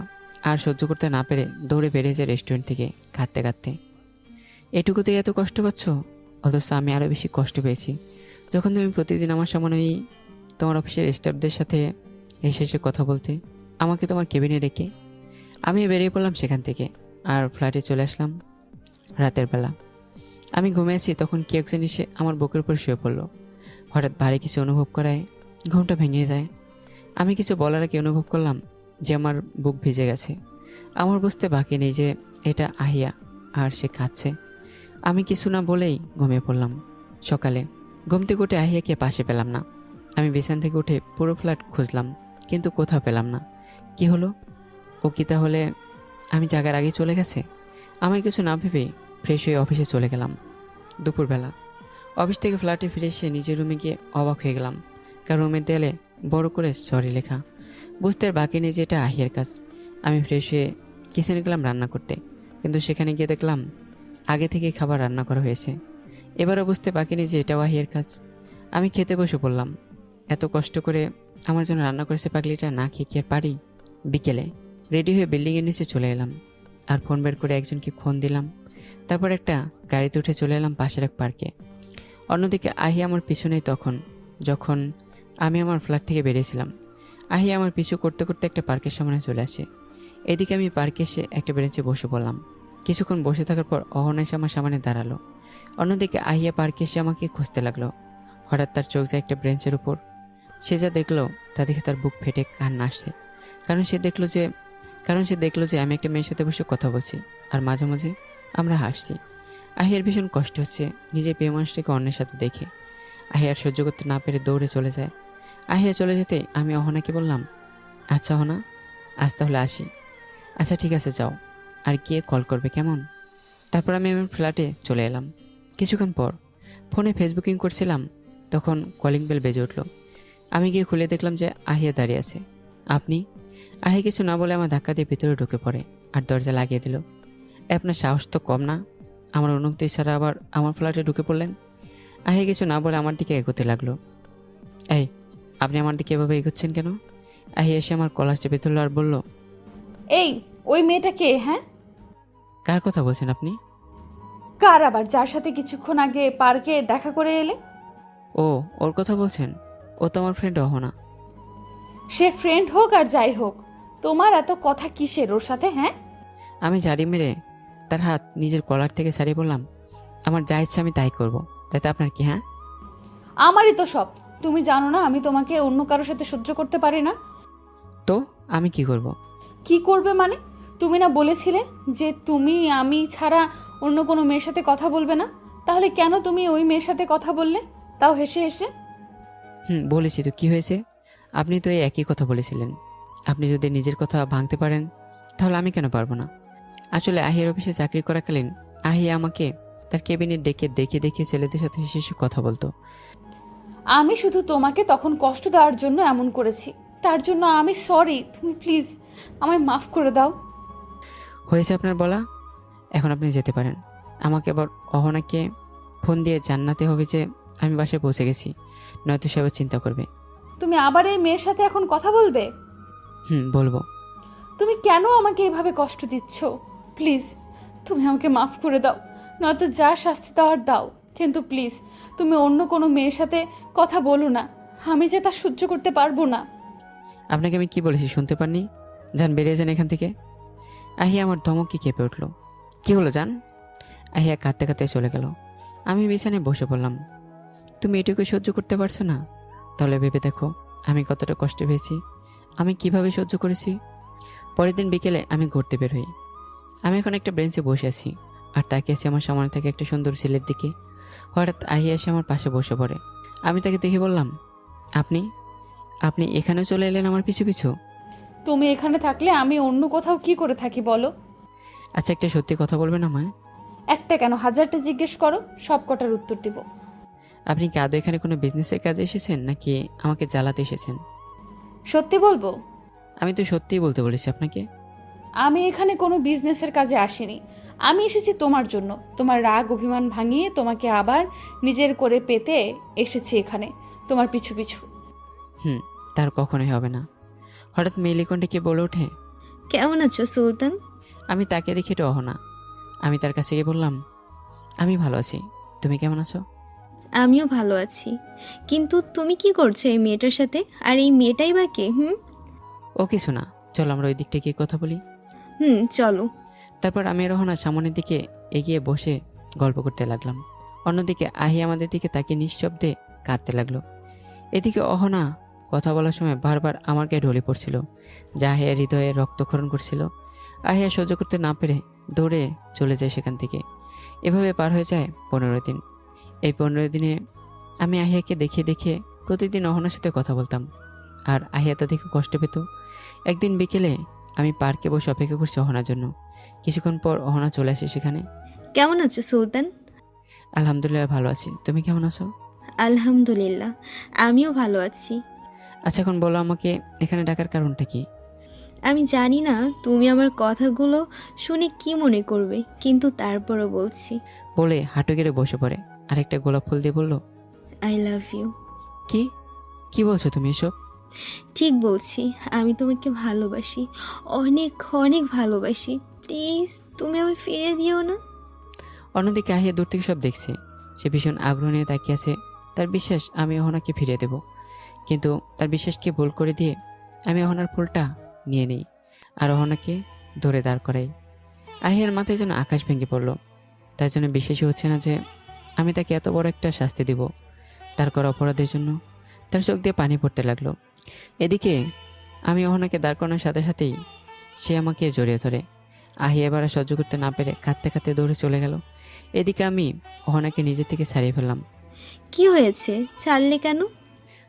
আর সহ্য করতে না পেরে দৌড়ে বেরিয়ে যায় রেস্টুরেন্ট থেকে কাঁদতে কাঁদতে। এটুকুতেই এত কষ্ট পাচ্ছ? অথচ আমি আরও বেশি কষ্ট পেয়েছি যখন তুমি প্রতিদিন আমার সামনে ওই তোমার অফিসের স্টাফদের সাথে এসে কথা বলতে, আমাকে তোমার কেবিনে রেখে। আমি বেরিয়ে পড়লাম সেখান থেকে আর ফ্ল্যাটে চলে আসলাম রাতের বেলা। আমি ঘুমিয়েছি, তখন কে একজন এসে আমার বুকের উপর শুয়ে পড়লো। হঠাৎ ভারী কিছু অনুভব করায় ঘুমটা ভেঙে যায়। আমি কিছু বলার আগে অনুভব করলাম যে আমার বুক ভিজে গেছে। আমার বুঝতে বাকি নেই যে এটা আহিয়া আর সে কাঁদছে। আমি কিছু না বলেই ঘুমিয়ে পড়লাম। সকালে ঘুম থেকে উঠে আহিয়াকে পাশে পেলাম না। আমি বিছানা থেকে উঠে পুরো ফ্ল্যাট খুঁজলাম, কিন্তু কোথাও পেলাম না। কি হলো? ও কি তাহলে আমি জাগার আগে চলে গেছে? আমার কিছু না ভেবেই ফ্রেশ হয়ে অফিসে চলে গেলাম। দুপুরবেলা অফিস থেকে ফ্ল্যাটে ফিরে এসে নিজের রুমে গিয়ে অবাক হয়ে গেলাম, কারণ রুমের দেয়ালে বড় করে সরি লেখা। বুঝতে আর বাকি নেই যে এটা আহিয়ার কাজ। আমি ফ্রেশ হয়ে কিচেনে গেলাম রান্না করতে, কিন্তু সেখানে গিয়ে দেখলাম আগে থেকেই খাবার রান্না করা হয়েছে। এবারও বুঝতে বাকি নেই যে এটাও আহিয়ার কাজ। আমি খেতে বসে পড়লাম। এত কষ্ট করে আমার জন্য রান্না করেছে পাগলিটা, না খেয়ে কি আর পারি? বিকেলে রেডি হয়ে বিল্ডিংয়ের নিচে চলে এলাম, আর ফোন বের করে একজনকে ফোন দিলাম। তারপর একটা গাড়িতে উঠে চলে এলাম পাশের এক পার্কে। অন্যদিকে আহিয়া আমার পিছনেই তখন, যখন আমি আমার ফ্ল্যাট থেকে বেরিয়েছিলাম। আহিয়া আমার পিছু করতে করতে একটা পার্কের সামনে চলে আসে। এদিকে আমি পার্কে এসে একটা বেঞ্চে বসে পড়লাম। কিছুক্ষণ বসে থাকার পর অহনা এসে আমার সামনে দাঁড়ালো। অন্যদিকে আহিয়া পার্কে এসে আমাকে খুঁজতে লাগলো। হঠাৎ তার চোখ যায় একটা ব্রেঞ্চের উপর। সে যা দেখলো তা দেখে তার বুক ফেটে কান্না আসছে, কারণ সে দেখলো যে আমি একটা মেয়ের সাথে বসে কথা বলছি, আর মাঝে মাঝে আমরা হাসছি। আহিয়ার ভীষণ কষ্ট হচ্ছে নিজের প্রিয় মানুষটাকে অন্যের সাথে দেখে। আহিয়ার সহ্য করতে না পেরে দৌড়ে চলে যায়। আহিয়া চলে যেতে আমি অহনাকে বললাম, আচ্ছা অহনা, আজ তাহলে আসি। আচ্ছা ঠিক আছে, যাও, আর গিয়ে কল করবে, কেমন? তারপর আমি আমার ফ্ল্যাটে চলে এলাম। কিছুক্ষণ পর ফোনে ফেসবুকিং করছিলাম, তখন কলিং বেল বেজে উঠল। আমি গিয়ে খুলে দেখলাম যে আহিয়া দাঁড়িয়ে আছে। আপনি? আহিয়া কিছু না বলে আমার ধাক্কা দিয়ে ভিতরে ঢুকে পড়ে আর দরজা লাগিয়ে দিল। আপনার সাহস তো কম না, আমার অনুমতি ছাড়া আবার আমার ফ্ল্যাটে ঢুকে পড়লেন। আহিয়া কিছু না বলে আমার দিকে এগোতে লাগলো। এই, আপনি আমার দিকে এভাবে এগোচ্ছেন কেন? আহিয়া এসে আমার কলার চেপে ধরল আর বলল, এই, ওই মেয়েটা কে? হ্যাঁ, কার কথা বলছেন আপনি? কার আবার? যার সাথে কিছুক্ষণ আগে পার্কে দেখা করে এলে? ও, ওর কথা বলছেন? ও তো আমার ফ্রেন্ড অহনা। সে ফ্রেন্ড হোক আর যাই হোক, তোমার এত কথা কিসের ওর সাথে? হ্যাঁ, আমি ঝাড়ি মেরে তার হাত নিজের কলার থেকে ছাড়িয়ে বললাম, আমার যা ইচ্ছা আমি তাই করব, তাতে আপনার কি? হ্যাঁ, আমারই তো সব। তুমি জানো না আমি তোমাকে অন্য কারোর সাথে সহ্য করতে পারি না? তো আমি কি করব? কি করবে মানে? তুমি না বলেছিলে যে তুমি আমি ছাড়া অন্য কোনো মেয়ের সাথে কথা বলবে না? তাহলে কেন তুমি ওই মেয়ের সাথে কথা বললে, তাও হেসে হেসে? বলেছি তো, কি হয়েছে? আপনি তো এই একই কথা বলেছিলেন। আপনি যদি নিজের কথা ভাঙতে পারেন তাহলে আমি কেন পারবো না? আসলে আহিয়ার অফিসে চাকরি করাকালীন আহিয়া আমাকে তার কেবিনে ডেকে দেখে ছেলেদের সাথে হেসে হেসে কথা বলতো। আমি শুধু তোমাকে তখন কষ্ট দেওয়ার জন্য এমন করেছি, তার জন্য আমি সরি। তুমি প্লিজ আমায় মাফ করে দাও। হয়েছে আপনার বলা, এখন আপনি যেতে পারেন। আমাকে আবার অহনাকে ফোন দিয়ে জানাতে হবে যে আমি বাসায় পৌঁছে গেছি, নয়তো সে আবার চিন্তা করবে। তুমি আবার এই মেয়ের সাথে এখন কথা বলবে? বলবো। তুমি কেন আমাকে এভাবে কষ্ট দিচ্ছ? প্লিজ তুমি আমাকে মাফ করে দাও, নয়তো যা শাস্তি দেওয়ার দাও, কিন্তু প্লিজ তুমি অন্য কোনো মেয়ের সাথে কথা বলো না। আমি যে তা সহ্য করতে পারবো না। আপনাকে আমি কি বলেছি শুনতে পাননি? যান, বেরিয়ে যান এখান থেকে। আহিয়া আমার ধমকে কেঁপে উঠল। কি হলো যান? আহিয়া কাঁদতে কাঁদতে চলে গেল। আমি বিছানায় বসে পড়লাম। তুমি এটুকু সহ্য করতে পারছো না? তাহলে ভেবে দেখো আমি কতটা কষ্ট পেয়েছি, আমি কিভাবে সহ্য করেছি। পরের দিন বিকেলে আমি ঘুরতে বের হই। আমি এখন একটা বেঞ্চে বসে আছি আর তাকিয়ে আছি আমার সামনে থেকে একটা সুন্দর ছেলের দিকে। হঠাৎ আহিয়া এসে আমার পাশে বসে পড়ে। আমি তাকে দেখে বললাম, আপনি আপনি এখানেও চলে এলেন আমার পিছু পিছু? তুমি এখানে থাকলে আমি অন্য কোথাও কি করে থাকি বলো? আচ্ছা, একটা সত্যি কথা বলবেন আমায়? একটা কেন, হাজারটা জিজ্ঞেস করো, সব কটার উত্তর দিব। আপনি কি আদৌ এখানে কোনো বিজনেসের কাজে এসেছেন নাকি আমাকে জ্বালাতে এসেছেন? সত্যি বলবো? আমি তো সত্যিই বলতে বলেছি আপনাকে। আমি এখানে কোনো বিজনেসের কাজে আসিনি। আমি এসেছি তোমার জন্য, তোমার রাগ অভিমান ভাঙিয়ে তোমাকে আবার নিজের করে পেতে এসেছি এখানে তোমার পিছু পিছু। তার কখনোই হবে না। হঠাৎ মেলিকণ্ঠে বলে ওঠে, কেমন আছো সুলতান? আমি তাকে দেখে এটা অহনা। আমি তার কাছে গিয়ে বললাম, আমি ভালো আছি, তুমি কেমন আছো? আমিও ভালো আছি, কিন্তু তুমি কি করছো এই মেয়েটার সাথে? আর এই মেয়েটাই বা কে? ও কিছু না, চলো আমরা ওই দিকটা গিয়ে কথা বলি। চলো। তারপর আমি রহনা সামনের দিকে এগিয়ে বসে গল্প করতে লাগলাম। অন্যদিকে আহি আমাদের দিকে তাকে নিঃশব্দে কাঁদতে লাগলো। এদিকে অহনা কথা বলার সময় বারবার আমার গায়ে ঢলে পড়ছিল, যা আহিয়ার হৃদয়ে রক্তক্ষরণ করছিল। আহিয়া সহ্য করতে না পেরে দৌড়ে চলে যায় সেখান থেকে। এভাবে পার হয়ে যায় 15 দিন। এই 15 দিনে আমি আহিয়াকে দেখিয়ে দেখিয়ে প্রতিদিন অহনার সাথে কথা বলতাম, আর আহিয়া তা দেখে কষ্ট পেত। একদিন বিকেলে আমি পার্কে বসে অপেক্ষা করছি অহনার জন্য। কিছুক্ষণ পর অহনা চলে আসে সেখানে। কেমন আছো সুলতান? আলহামদুলিল্লাহ ভালো আছি, তুমি কেমন আছো? আলহামদুলিল্লাহ, আমিও ভালো আছি। আচ্ছা, এখন বলো আমাকে এখানে ডাকার কারণটা কি? আমি জানি না তুমি আমার কথাগুলো শুনে কি মনে করবে, কিন্তু তারপরও বলছি, বলে হাঁটু গেড়ে বসে পড়ে, আরেকটা গোলাপ ফুল দিয়ে বলল, আই লাভ ইউ। কি কি বলছো তুমি এসব? ঠিক বলছি, আমি তোমাকে ভালোবাসি, অনেক অনেক ভালোবাসি। প্লিজ তুমি আমায় ফিরিয়ে দিও না। অন্যদিকে আহিয়া দূর থেকে সব দেখছে। সে ভীষণ আগ্রহ নিয়ে তাকিয়ে আছে। তার বিশ্বাস আমি অহনাকে ফিরিয়ে দেব, কিন্তু তার বিশ্বাসকে ভুল করে দিয়ে আমি অহনার ফুলটা নিয়ে নিই আর অহনাকে ধরে দাঁড় করাই। আহিয়ার মাথায় যেন আকাশ ভেঙে পড়ল। তার জন্য বিশ্বাসই হচ্ছে না যে আমি তাকে এত বড় একটা শাস্তি দিব। তার করা অপরাধের জন্য তার চোখ দিয়ে পানি পড়তে লাগলো। এদিকে আমি অহনাকে দাঁড় করানোর সাথে সাথেই সে আমাকে জড়িয়ে ধরে। আহিয়া এবার আর সহ্য করতে না পেরে কাঁদতে কাঁদতে দৌড়ে চলে গেল। এদিকে আমি অহনাকে নিজের থেকে ছাড়িয়ে ফেললাম। কি হয়েছে, ছাড়লে কেন?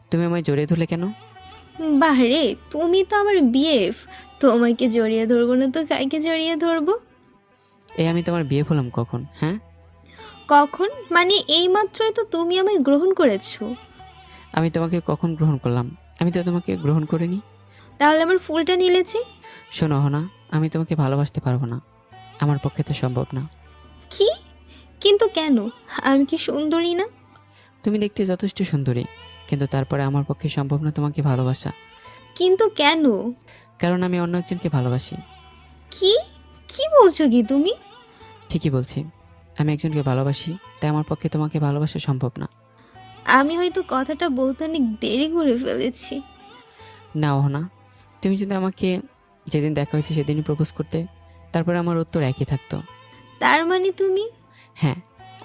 তুমি আমায় জড়িয়ে ধরলে কেন? বাহরে, তুমি তো আমার বিএফ, তোমাকে জড়িয়ে ধরবো না তো কাকে জড়িয়ে ধরবো? আমি তোমার বিয়ে হলাম কখন? হ্যাঁ, কখন মানে এইমাত্রই তো তুমি আমায় গ্রহণ করেছো। আমি তোমাকে কখন গ্রহণ করলাম? আমি তো তোমাকে গ্রহণ করিনি। তাহলে আমার ফুলটা নিলেছে? শোনো অহনা, আমি তোমাকে ভালোবাসতে পারবো না, আমার পক্ষে তো সম্ভব না। কি? কিন্তু কেন? আমি কি সুন্দরী না? তুমি দেখতে যথেষ্ট সুন্দরী, কিন্তু তারপরে আমার পক্ষে সম্ভব না তোমাকে ভালোবাসা। কিন্তু কেন? কারণ আমি অন্য একজনকে ভালোবাসি। কি কি বলছো কি তুমি? ঠিকই বলছি, আমি একজনকে ভালোবাসি, তাই আমার পক্ষে তোমাকে ভালোবাসা সম্ভব না। আমি হয়তো কথাটা বলতে অনেক দেরি করে ফেলেছি। না অহনা, তুমি যদি আমাকে যেদিন দেখা হয়েছে সেদিনই প্রপোজ করতে, তারপরে আমার উত্তর একই থাকতো। তার মানে তুমি? হ্যাঁ,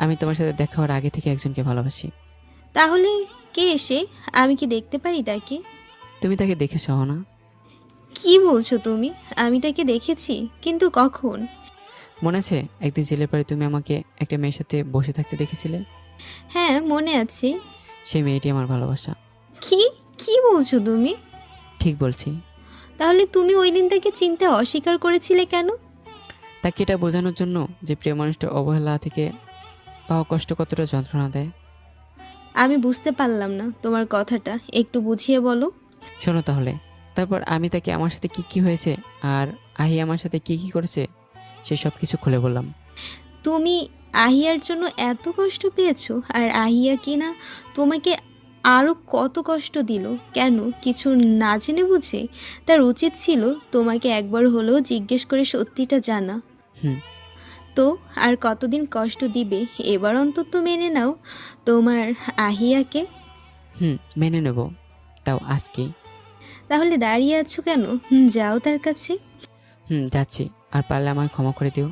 আমি তোমার সাথে দেখা হওয়ার আগে থেকে একজনকে ভালোবাসি। তাহলে কে এসে? আমি কি দেখতে পারি তাকে? তুমি তাকে দেখেছো অহনা? কি বলছো তুমি? আমি তাকে দেখেছি, কিন্তু কখন? মনে আছে একদিন জেলের পাড়ে তুমি আমাকে একটা মেয়ের সাথে বসে থাকতে দেখেছিলে? হ্যাঁ, মনে আছে। সেই মেয়েটি আমার ভালোবাসা। কি কি বলছো তুমি? ঠিক বলছি। তাহলে তুমি ওই দিন তাকে চিনতে অস্বীকার করেছিলে কেন? তাকে এটা বোঝানোর জন্য যে প্রিয় মানুষটা অবহেলা থেকে পাওয়া কষ্ট কতটা যন্ত্রণা দেয়। আমি বুঝতে পারলাম না তোমার কথাটা, একটু বুঝিয়ে বলো। শোনো তাহলে, তারপর আমি তাকে আমার সাথে কি কি হয়েছে আর আহি আমার সাথে কি কি করেছে সে সব কিছু খুলে বললাম। তুমি আহিয়ার জন্য এত কষ্ট পেয়েছো, আর আহিয়া কিনা তোমাকে আরও কত কষ্ট দিল? কেন? কিছু না জেনে বুঝে? তার উচিত ছিল তোমাকে একবার হলেও জিজ্ঞেস করে সত্যিটা জানা। হুম। তো আর কতদিন কষ্ট দিবে? এবার অন্তত মেনে নাও তোমার আহিয়াকে। মেনে নেব, তাও আজকেই। তাহলে দাঁড়িয়ে আছো কেন? যাও তার কাছে। যাচ্ছি, আর পারলে আমায় ক্ষমা করে দিও।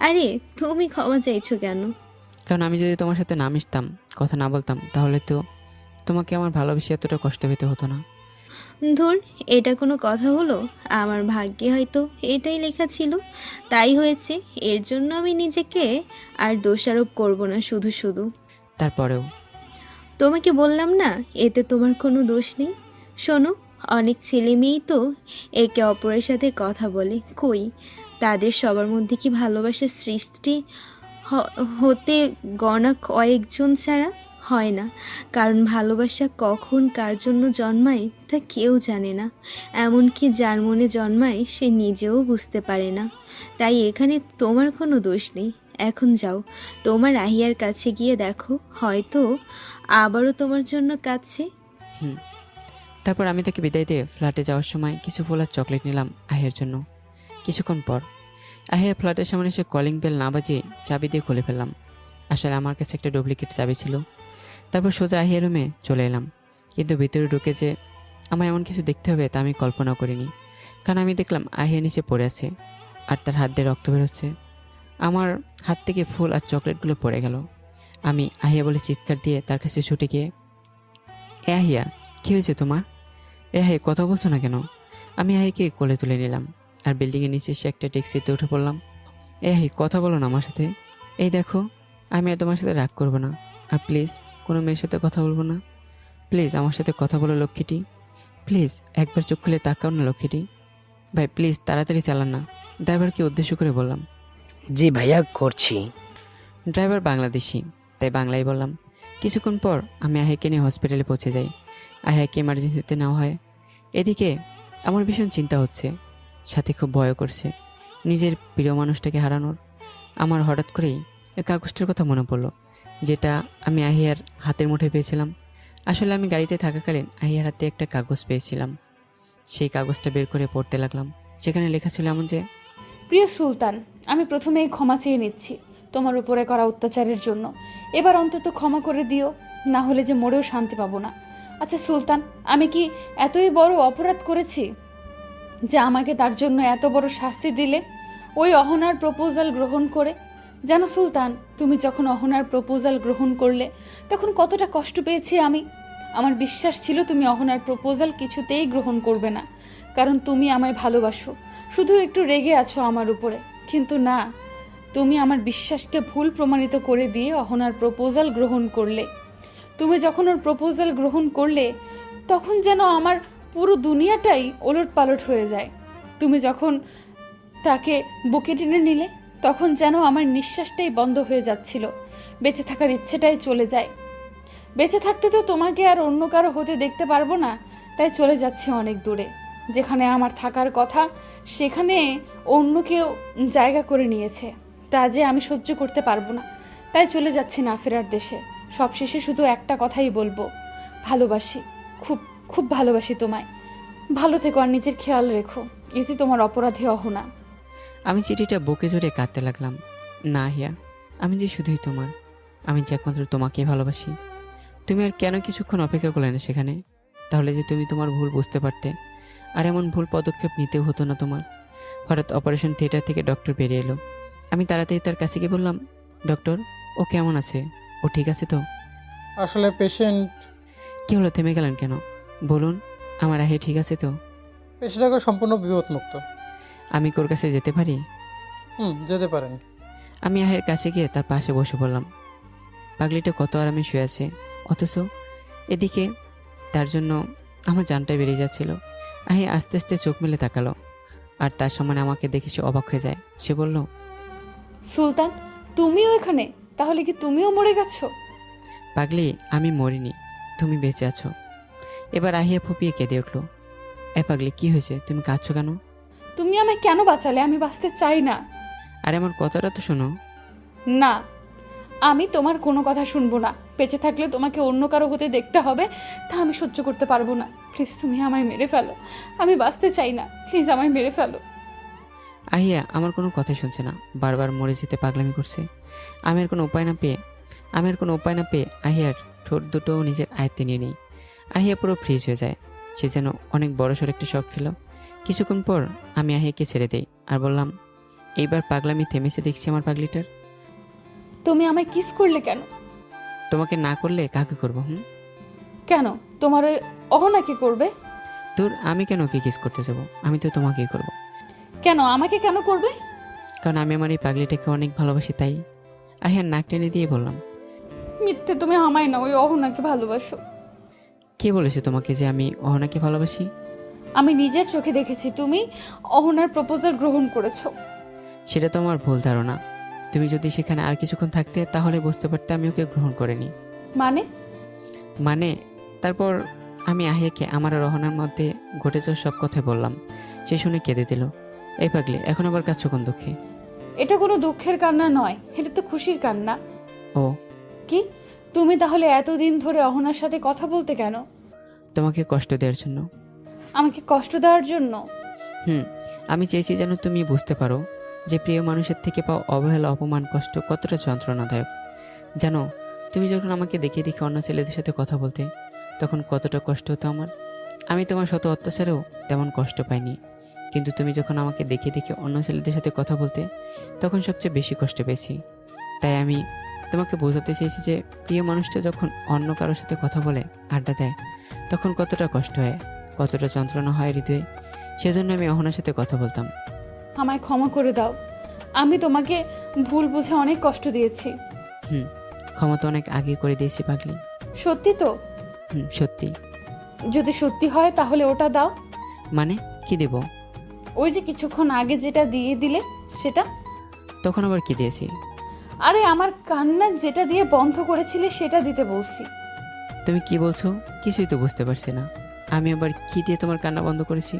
আরে তুমি ক্ষমা চাইছো কেন? কারণ আমি যদি তোমার সাথে না মিশতাম, কথা না বলতাম, তাহলে তো তোমাকে আমার ভালোবেসে এতটা কষ্ট পেতে হতো না। ধুর, এটা কোনো কথা হলো? আমার ভাগ্যে হয়তো এটাই লেখা ছিল, তাই হয়েছে। এর জন্য আমি নিজেকে আর দোষারোপ করব না শুধু শুধু। তারপরেও তোমাকে বললাম না, এতে তোমার কোনো দোষ নেই। শোনো, অনেক ছেলে মেয়েই তো একে অপরের সাথে কথা বলে, কই তাদের সবার মধ্যে কি ভালোবাসার সৃষ্টি হতে গণা কয়েকজন ছাড়া হয় না? কারণ ভালোবাসা কখন কার জন্য জন্মায় তা কেউ জানে না, এমনকি যার মনে জন্মায় সে নিজেও বুঝতে পারে না। তাই এখানে তোমার কোনো দোষ নেই। এখন যাও, তোমার আহিয়ার কাছে গিয়ে দেখো, হয়তো আবারও তোমার জন্য কাছে। তারপর আমি তাকে বিদায় দিয়ে ফ্ল্যাটে যাওয়ার সময় কিছু ফুল আর চকলেট নিলাম আহিয়ার জন্য। কিছুক্ষণ পর আহিয়ার ফ্ল্যাটের সামনে এসে কলিং বেল না বাজিয়ে চাবি দিয়ে খুলে ফেললাম। আসলে আমার কাছে একটা ডুপ্লিকেট চাবি ছিল। তারপর সোজা আহিয়ার রুমে চলে এলাম, কিন্তু ভিতরে ঢুকে যে আমার এমন কিছু দেখতে হবে তা আমি কল্পনা করিনি। কারণ আমি দেখলাম আহিয়া নিচে পড়ে আছে আর তার হাত দিয়ে রক্ত বেরোচ্ছে। আমার হাত থেকে ফুল আর চকলেটগুলো পড়ে গেল। আমি আহিয়া বলে চিৎকার দিয়ে তার কাছে ছুটে গিয়ে, এ আহিয়া, কী হয়েছে তোমার? আহিয়া, কথা বলছো না কেন? আমি আহিকে কোলে তুলে নিলাম আর বিল্ডিংয়ের নিচে এসে একটা ট্যাক্সিতে উঠে পড়লাম। আহি, কথা বলো না আমার সাথে। এই দেখো, আমি আর তোমার সাথে রাগ করবো না। আর প্লিজ কোনো মেয়ের সাথে কথা বলবো না। প্লিজ আমার সাথে কথা বলো লক্ষ্মীটি। প্লিজ একবার চোখ খুলে তাকাও না লক্ষ্মীটি। ভাই প্লিজ তাড়াতাড়ি চালান না। ড্রাইভারকে উদ্দেশ্য করে বললাম। জি ভাইয়া, করছি। ড্রাইভার বাংলাদেশি, তাই বাংলায় বললাম। কিছুক্ষণ পর আমি আহিয়াকে নিয়ে হসপিটালে পৌঁছে যাই। আহিয়াকে এমার্জেন্সিতে নেওয়া হয়। এদিকে আমার ভীষণ চিন্তা হচ্ছে, সাথে খুব ভয় করছে নিজের প্রিয় মানুষটাকে হারানোর। আমার হঠাৎ করেই এই কাগজটার কথা মনে পড়লো, যেটা আমি আহিয়ার হাতের মুঠোয় পেয়েছিলাম। আসলে আমি গাড়িতে থাকাকালীন আহিয়ার হাতে একটা কাগজ পেয়েছিলাম। সেই কাগজটা বের করে পড়তে লাগলাম। সেখানে লেখা ছিল এমন যে, প্রিয় সুলতান, আমি প্রথমেই ক্ষমা চেয়ে নিচ্ছি তোমার উপরে করা অত্যাচারের জন্য। এবার অন্তত ক্ষমা করে দিও, না হলে যে মরেও শান্তি পাবো না। আচ্ছা সুলতান, আমি কি এতই বড় অপরাধ করেছি যে আমাকে তার জন্য এত বড় শাস্তি দিলে ওই অহনার প্রপোজাল গ্রহণ করে? জানো সুলতান, তুমি যখন অহনার প্রপোজাল গ্রহণ করলে তখন কতটা কষ্ট পেয়েছি আমি। আমার বিশ্বাস ছিল তুমি অহনার প্রপোজাল কিছুতেই গ্রহণ করবে না, কারণ তুমি আমায় ভালোবাসো, শুধু একটু রেগে আছো আমার উপরে। কিন্তু না, তুমি আমার বিশ্বাসকে ভুল প্রমাণিত করে দিয়ে অহনার প্রপোজাল গ্রহণ করলে। তুমি যখন ওর প্রপোজাল গ্রহণ করলে তখন যেন আমার পুরো দুনিয়াটাই ওলটপালট হয়ে যায়। তুমি যখন তাকে বুকে টেনে নিলে তখন যেন আমার নিঃশ্বাসটাই বন্ধ হয়ে যাচ্ছিল, বেঁচে থাকার ইচ্ছেটাই চলে যায়। বেঁচে থাকতে তো তোমাকে আর অন্য কারো হতে দেখতে পারবো না, তাই চলে যাচ্ছি অনেক দূরে। যেখানে আমার থাকার কথা সেখানে অন্য কেউ জায়গা করে নিয়েছে, তা যে আমি সহ্য করতে পারবো না, তাই চলে যাচ্ছি না ফেরার দেশে। সবশেষে শুধু একটা কথাই বলবো, ভালোবাসি, খুব খুব ভালোবাসি তোমায়। ভালো থেকো আর নিজের খেয়াল রেখো। এতে তোমার অপরাধী অহনা। আমি চিঠিটা বুকে জড়ে কাঁদতে লাগলাম। না আহিয়া, আমি যে শুধুই তোমার, আমি যে একমাত্র তোমাকেই ভালোবাসি। তুমি আর কেন কিছুক্ষণ অপেক্ষা করলে না সেখানে? তাহলে যে তুমি তোমার ভুল বুঝতে পারতে, আর এমন ভুল পদক্ষেপ নিতেও হতো না তোমার। হঠাৎ অপারেশন থিয়েটার থেকে ডক্টর বেরিয়ে এলো। আমি তাড়াতাড়ি তার কাছে গিয়ে বললাম, ডক্টর, ও কেমন আছে? ও ঠিক আছে তো? আসলে পেশেন্ট কী হলো, থেমে গেলেন কেন? বলুন, আমার আহিয়া ঠিক আছে তো? এখন সম্পূর্ণ বিপদমুক্ত। আমি ওর কাছে যেতে পারি? যেতে পারেন। আমি আহিয়ার কাছে গিয়ে তার পাশে বসে পড়লাম। পাগলিটা কত আরামে শুয়ে আছে, অথচ এদিকে তার জন্য আমার জানটাই বেরিয়ে যাচ্ছিল। আহিয়া আস্তে আস্তে চোখ মেলে তাকালো, আর তার সামনে আমাকে দেখে সে অবাক হয়ে যায়। সে বলল, সুলতান, তুমিও এখানে? তাহলে কি তুমিও মরে গেছো? পাগলি, আমি মরিনি, তুমি বেঁচে আছো। এবার আহিয়া ফুপিয়ে কেঁদে উঠল। এ পাগলি, কি হয়েছে? তুমি কাঁদছো কেন? তুমি আমায় কেন বাঁচালে? আমি বাঁচতে চাই না। আরে আমার কথাটা তো শোনো। না, আমি তোমার কোনো কথা শুনবো না। বেঁচে থাকলে তোমাকে অন্য কারো হতে দেখতে হবে, তা আমি সহ্য করতে পারবো না। প্লিজ তুমি আমায় মেরে ফেলো, আমি বাঁচতে চাই না। প্লিজ আমায় মেরে ফেলো। আহিয়া আমার কোনো কথাই শুনছে না, বারবার মরে যেতে পাগলামি করছে। আমি আর কোনো উপায় না পেয়ে আহিয়ার ঠোঁট দুটো নিজের আয়ত্তে নিয়ে নিই। আহিয়া পুরো ফ্রিজ হয়ে যায়। সে যেন অনেক বড়সড় একটা শখ খেল। কিছুক্ষণ পর আমি আহিয়াকে ছেড়ে দেই আর বললাম, এইবার পাগলামি থেমেছে দেখছি আমার পাগলিটার। তুমি আমায় কিস করলে কেন? তোমাকে না করলে কাকে করবো? কেন? তোমার ওই অহনাকে করবে? তোর আমি কেন ওকে কিস করতে যাবো? আমি তো তোমাকেই করব। কেন আমাকে কেন করবে? কারণ আমি আমার এই পাগলিটাকে অনেক ভালোবাসি, তাই। আহিয়ার নাক টেনে দিয়ে বললাম, মিথ্যে, তুমি আমায় না, ওই অহনাকে ভালোবাসো। কে বলেছে তোমাকে যে আমি অহনাকে ভালোবাসি? আমি নিজের চোখে দেখেছি তুমি অহনার প্রপোজাল গ্রহণ করেছো। সেটা তো আমার ভুল ধারণা। তুমি যদি সেখানে আর কিছুক্ষণ থাকতে তাহলে বুঝতে পারতে আমি ওকে গ্রহণ করিনি। মানে? তারপর আমি আহিয়াকে আমার আর রহনার মধ্যে ঘটে যাওয়া সব কথা বললাম। সে শুনে কেঁদে দিল। এই পাগলি, এখন আবার কাঁদছো কোন দুঃখে? এটা কোনো দুঃখের কান্না নয়, এটা তো খুশির কান্না। ও কি? তুমি তাহলে এতদিন ধরে অহনার সাথে কথা বলতে কেন? তোমাকে কষ্ট দেওয়ার জন্য। আমাকে কষ্ট দেওয়ার জন্য? আমি চেয়েছি যেন তুমি বুঝতে পারো যে প্রিয় মানুষের থেকে পাওয়া অবহেলা, অপমান, কষ্ট কতটা যন্ত্রণাদায়ক। জানো, তুমি যখন আমাকে দেখে দেখে অন্য ছেলেদের সাথে কথা বলতে তখন কতটা কষ্ট হতো আমার। আমি তোমার শত অত্যাচারেও তেমন কষ্ট পাইনি, কিন্তু তুমি যখন আমাকে দেখে দেখে অন্য ছেলেদের সাথে কথা বলতে তখন সবচেয়ে বেশি কষ্ট পেয়েছি। তাই আমি তোমাকে বোঝাতে চেয়েছি যে প্রিয় মানুষটা যখন অন্য কারোর সাথে কথা বলে, আড্ডা দেয়, তখন কতটা কষ্ট হয়, কতটা যন্ত্রণা হয় হৃদয়ে। সেজন্য আমি অহনার সাথে কথা বলতাম। আমায় ক্ষমা করে দাও। আমি তোমাকে ভুল বুঝে অনেক কষ্ট দিয়েছি। হুম, ক্ষমা তো অনেক আগে করে দিয়েছি পাগলি। সত্যি তো? হুম, সত্যি। যদি সত্যি হয় তাহলে ওটা দাও। মানে কি দেব? ওই যে কিছুক্ষণ আগে যেটা দিয়ে দিলে সেটা। তখন আবার কি দিয়েছি? আরে আমার কান্না যেটা দিয়ে বন্ধ করেছিলে সেটা দিতে বলছি। তুমি কি বলছো? কিছুই তো বুঝতে পারছি না। আমি আবার কি দিয়ে তোমার কান্না বন্ধ করেছি?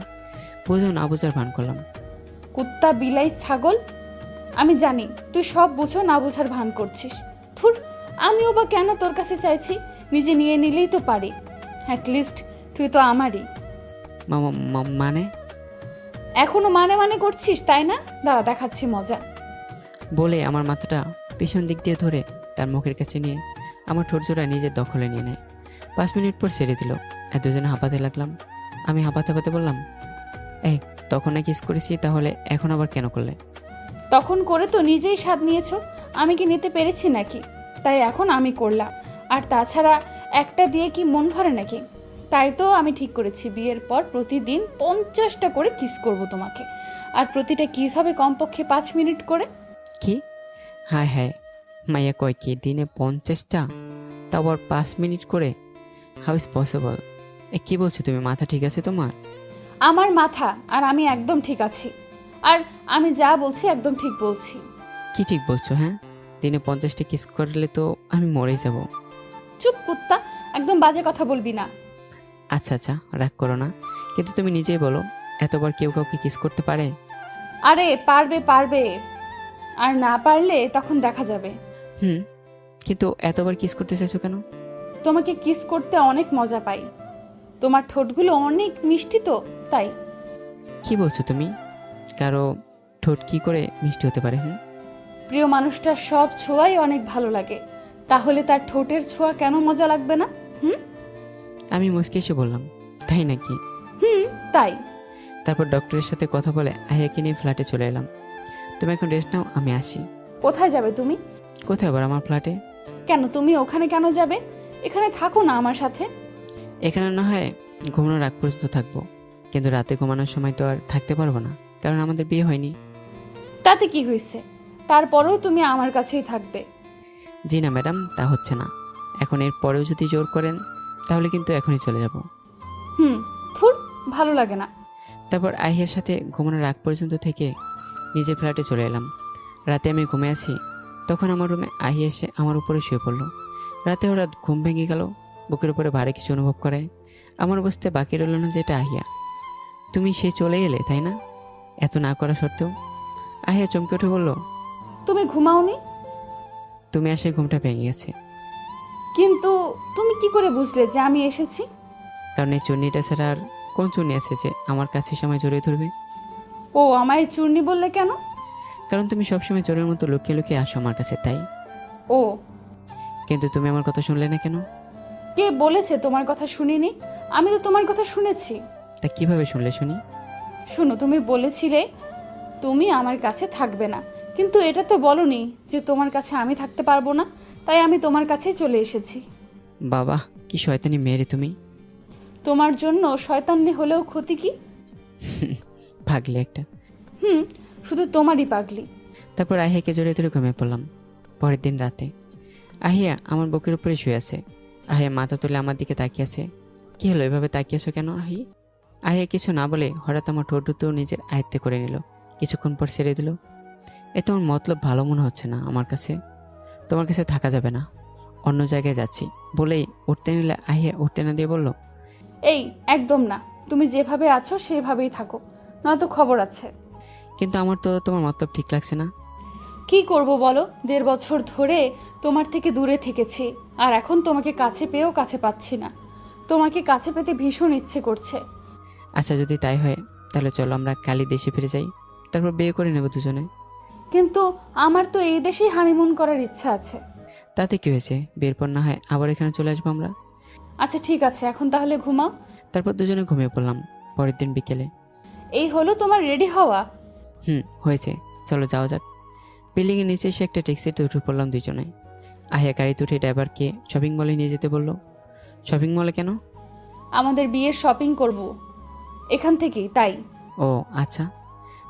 বুঝো না, বুঝার ভান করলাম। কুত্তা, বিলাই, ছাগল, আমি জানি তুই সব বুঝো না বুঝার ভান করছিস। থুর, আমিও বা কেন তোর কাছে চাইছি? নিজে নিয়ে নিলেই তো পারি। অ্যাটলিস্ট তুই তো আমারই। মানে? এখনো মানে মানে করছিস তাই না? দাঁড়া, দেখাচ্ছি মজা। বলে আমার মাথাটা পেছন দিক দিয়ে ধরে তার মুখের কাছে নিয়ে আমার ঠোঁট জোড়া নিজের দখলে নিয়ে নেয়। 5 মিনিট পর ছেড়ে দিল। আর দুজনে হাঁপাতে লাগলাম। আমি হাঁপাতে হাঁপাতে বললাম, এই তখন না কিস করেছি, তাহলে এখন আবার কেন করলে? তখন করে তো নিজেই স্বাদ নিয়েছো, আমি কি নিতে পেরেছি নাকি? তাই এখন আমি করলাম। আর তাছাড়া একটা দিয়ে কি মন ভরে নাকি? তাই তো আমি ঠিক করেছি বিয়ের পর প্রতিদিন 50টা করে কিস করব তোমাকে। আর প্রতিটা কিস হবে কমপক্ষে 5 মিনিট করে। কি? হায় হায়, মাইয়া কয় কি দিনে 50টা, তাও আবার 5 মিনিট করে? How is possible? কি বলছো তুমি? মাথা ঠিক আছে তোমার? আমার মাথা আর আমি একদম ঠিক আছি। আর আমি যা বলছি একদম ঠিক বলছি। কি ঠিক বলছো? হ্যাঁ, দিনে 50টা কিস করলে তো আমি মরেই যাব। চুপ কুত্তা, একদম বাজে কথা বলবি না। আচ্ছা আচ্ছা, রাগ করো না, কিন্তু তুমি নিজেই বলো, এতবার কেউ কাউকে কিস করতে পারে? আরে পারবে পারবে, আর না পারলে তখন দেখা যাবে। হুম, কিন্তু এতবার কিস করতে চাইছো কেন? তোমাকে কিস করতে অনেক মজা পাই। তোমার ঠোঁটগুলো অনেক মিষ্টি তো, তাই। কি বলছো তুমি? কারো ঠোঁট কি করে মিষ্টি হতে পারে? হুম, প্রিয় মানুষটার সব ছোঁয়াই অনেক ভালো লাগে, তাহলে তার ঠোঁটের ছোঁয়া কেন মজা লাগবে না? হুম আমি মুচকে এসে বললাম, তাই নাকি? হুম তাই। তারপর ডক্টরের সাথে কথা বলে আহিয়াকে নিয়ে ফ্ল্যাটে চলে এলাম। তুমি এখন রেস্ট নাও, আমি আসি। কোথায় যাবে তুমি? কোথায় আবার? আমার ফ্ল্যাটে। কেন তুমি ওখানে কেন যাবে? এখানে থাকো না আমার সাথে। এখানে না হয় ঘুমানোর আগ পর্যন্ত থাকবো, কিন্তু রাতে ঘুমানোর সময় তো আর থাকতে পারবো না, কারণ আমাদের বিয়ে হয়নি। তাতে কি হয়েছে? তারপরেও তুমি আমার কাছেই থাকবে। জি না ম্যাডাম, তা হচ্ছে না। এখন এর পরেও যদি জোর করেন তাহলে কিন্তু এখনই চলে যাব। থুর, ভালো লাগে না। তারপর আহিয়ার সাথে ঘুমানোর আগ পর্যন্ত থেকে নিজের ফ্ল্যাটে চলে এলাম। রাতে আমি ঘুমে আছি, তখন আমার রুমে আহিয়া এসে আমার উপরে শুয়ে পড়লো। রাতে হঠাৎ ঘুম ভেঙে গেল, বুকের উপরে ভারী কিছু অনুভব করে। আমার বুঝতে বাকি রইল না যে এটা আহিয়া। তুমি সে চলে এলে তাই না? এত না করা সত্ত্বেও। আহিয়া চমকে উঠে বলল, তুমি ঘুমাওনি? তুমি আসে ঘুমটা ভেঙে গেছে। কিন্তু তুমি কি করে বুঝলে যে আমি এসেছি? কারণ এই চুন্নিটা ছাড়া আর কোন চুন্নি আছে যে আমার কাছে সময় জড়িয়ে ধরবে? ও আমায় চূর্ণি বললে কেন? কারণ তুমি সবসময় চোরের মতো লুকিয়ে লুকিয়ে আসো আমার কাছে, তাই। ও, কিন্তু তুমি আমার কথা শুনলে না কেন? কে বলেছে তোমার কথা শুনিনি? আমি তো তোমার কথা শুনেছি। তা কিভাবে শুনলে শুনি? শুনো, তুমি বলেছিলে তুমি আমার কাছে থাকবে না, কিন্তু এটা তো বলনি যে তোমার কাছে আমি থাকতে পারবো না, তাই আমি তোমার কাছেই চলে এসেছি। বাবা, কি শয়তানি মেয়ে তুমি। তোমার জন্য শয়তান্নি হলেও ক্ষতি কি? ভাগলে একটা। শুধু তোমারই পাগলি। তারপর আহিয়াকে জড়িয়ে ধরে ঘুমিয়ে পড়লাম। পরের দিন রাতে আহিয়া আমার বুকের উপরে শুয়ে আছে। আহিয়া মাথা তুলে আমার দিকে তাকিয়ে আছে। কি হলো, এভাবে তাকিয়েছো কেন আহি? আহিয়া কিছু না বলে হঠাৎ আমার ঠোঁট দুটো নিজের আয়ত্তে করে নিল। কিছুক্ষণ পর ছেড়ে দিল। এ তোমার মতলব ভালো মনে হচ্ছে না আমার কাছে। তোমার কাছে থাকা যাবে না, অন্য জায়গায় যাচ্ছি বলেই উঠতে নিলে আহিয়া উঠতে না দিয়ে বলল, এই একদম না, তুমি যেভাবে আছো সেভাবেই থাকো, নয়তো খবর আছে। কিন্তু আমার তো তোমার মতলব ঠিক লাগছে না। কি করব বলো, 1.5 বছর ধরে তোমার থেকে দূরে থেকেছি, আর এখন তোমাকে কাছে পেয়েও কাছে পাচ্ছি না। তোমাকে কাছে পেতে ভীষণ ইচ্ছে করছে। আচ্ছা, যদি তাই হয় তাহলে চলো আমরা কালই দেশে ফিরে যাই, তারপর বিয়ে করে নেব দুজনে। কিন্তু আমার তো এই দেশেই হানিমুন করার ইচ্ছা আছে। তাতে কি হয়েছে? বিয়ের পর না হয় আবার এখানে চলে আসবো আমরা। আচ্ছা ঠিক আছে, এখন তাহলে ঘুমাও। তারপর দুজনে ঘুমিয়ে পড়লাম। পরের দিন বিকেলে। এই হলো তোমার রেডি হওয়া? হয়েছে, চলো যাওয়া যাক। বিল্ডিংয়ের নিচে এসে একটা ট্যাক্সিতে উঠে পড়লাম দুজনে। আহিয়া গাড়িতে উঠে ড্রাইভারকে শপিং মলে নিয়ে যেতে বললো। শপিং মলে কেন? আমাদের বিয়ের শপিং করব এখান থেকেই, তাই। ও আচ্ছা।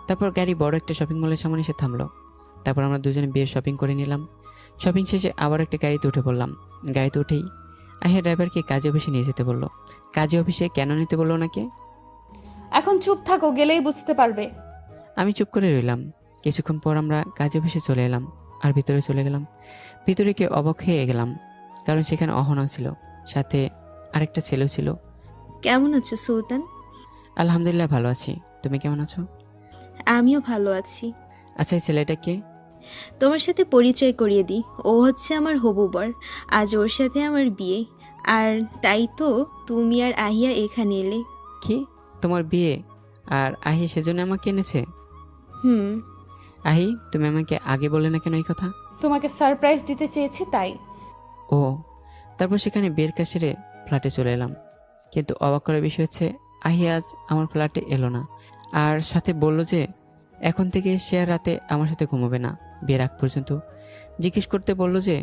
তারপর গাড়ি বড় একটা শপিং মলের সামনে এসে থামলো। তারপর আমরা দুজনে বিয়ের শপিং করে নিলাম। শপিং শেষে আবার একটা গাড়িতে উঠে পড়লাম। গাড়িতে উঠেই আহিয়া ড্রাইভারকে কাজে অফিসে নিয়ে যেতে বললো। কাজে অফিসে কেন নিতে বললো ওনাকে? এখন চুপ থাকো, গেলেই বুঝতে পারবে। আমি চুপ করে রইলাম। কিছুক্ষণ পর আমরা কাজে অফিসে চলে এলাম আর ভিতরে চলে গেলাম। ভিতরে গিয়ে অবাক হয়ে গেলাম, কারণ সেখানে অহনাও ছিল, সাথে আরেকটা ছেলেও ছিল। কেমন আছো সুলতান? আলহামদুলিল্লাহ ভালো আছি, তুমি কেমন আছো? আমিও ভালো আছি। আচ্ছা, এই ছেলেটা কে? তোমার সাথে পরিচয় করিয়ে দিই, ও হচ্ছে আমার হবু বর। আজ ওর সাথে আমার বিয়ে, আর তাই তো তুমি আর আহিয়া এখানে এলে। কি, তোমার বিয়ে? আর আহি সেজন্য আমাকে এনেছে? হুম। আহি, তুমি আমাকে আগে বললে না কেন এই কথা? তোমাকে সারপ্রাইজ দিতে চেয়েছি তাই। ও, তারপর সেখানে বিয়ের কাজ সেরে ফ্ল্যাটে চলে এলাম। কিন্তু অবাক করার বিষয় হচ্ছে, আহি আজ আমার ফ্ল্যাটে এলো না, আর সাথে বলল যে এখন থেকে সে আর রাতে আমার সাথে ঘুমাবে না বিয়ের আগ পর্যন্ত। জিজ্ঞেস করতে বলল যে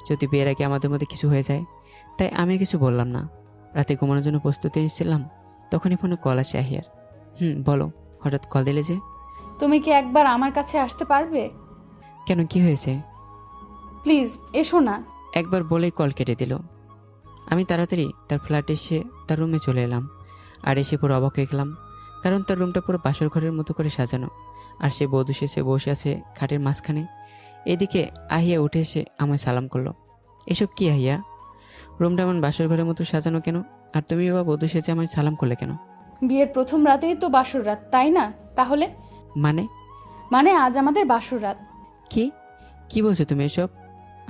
যদি বিয়ের আগে আমাদের মধ্যে কিছু হয়ে যায়। তাই আমি কিছু বললাম না। রাতে ঘুমানোর জন্য প্রস্তুতি নিচ্ছিলাম, তখনই ফোনে কল আসে আহিয়ার। বলো, হঠাৎ কল দিলে যে? তুমি কি একবার আমার কাছে আসতে পারবে? কেন, কি হয়েছে? প্লিজ এসো না। একবার বলেই কল কেটে দিল। আমি তাড়াতাড়ি তার ফ্ল্যাটে এসে তার রুমে চলে এলাম। আর এসে পুরো অবাক হয়ে গেলাম, কারণ তার রুমটা পুরো বাসর ঘরের মতো করে সাজানো, আর সে বধূ সেজে বসে আছে খাটের মাঝখানে। এদিকে আহিয়া উঠে এসে আমায় সালাম করলো। এসব কি আহিয়া? রুমটা এমন বাসর ঘরের মতো সাজানো কেন? আর তুমি বাবা বধূ সেজে আমায় সালাম করলে কেন? বিয়ের প্রথম রাতেই তো বাসর রাত, তাই না? তাহলে মানে আজ আমাদের বাসর রাত। কি কি বলছো তুমি এসব?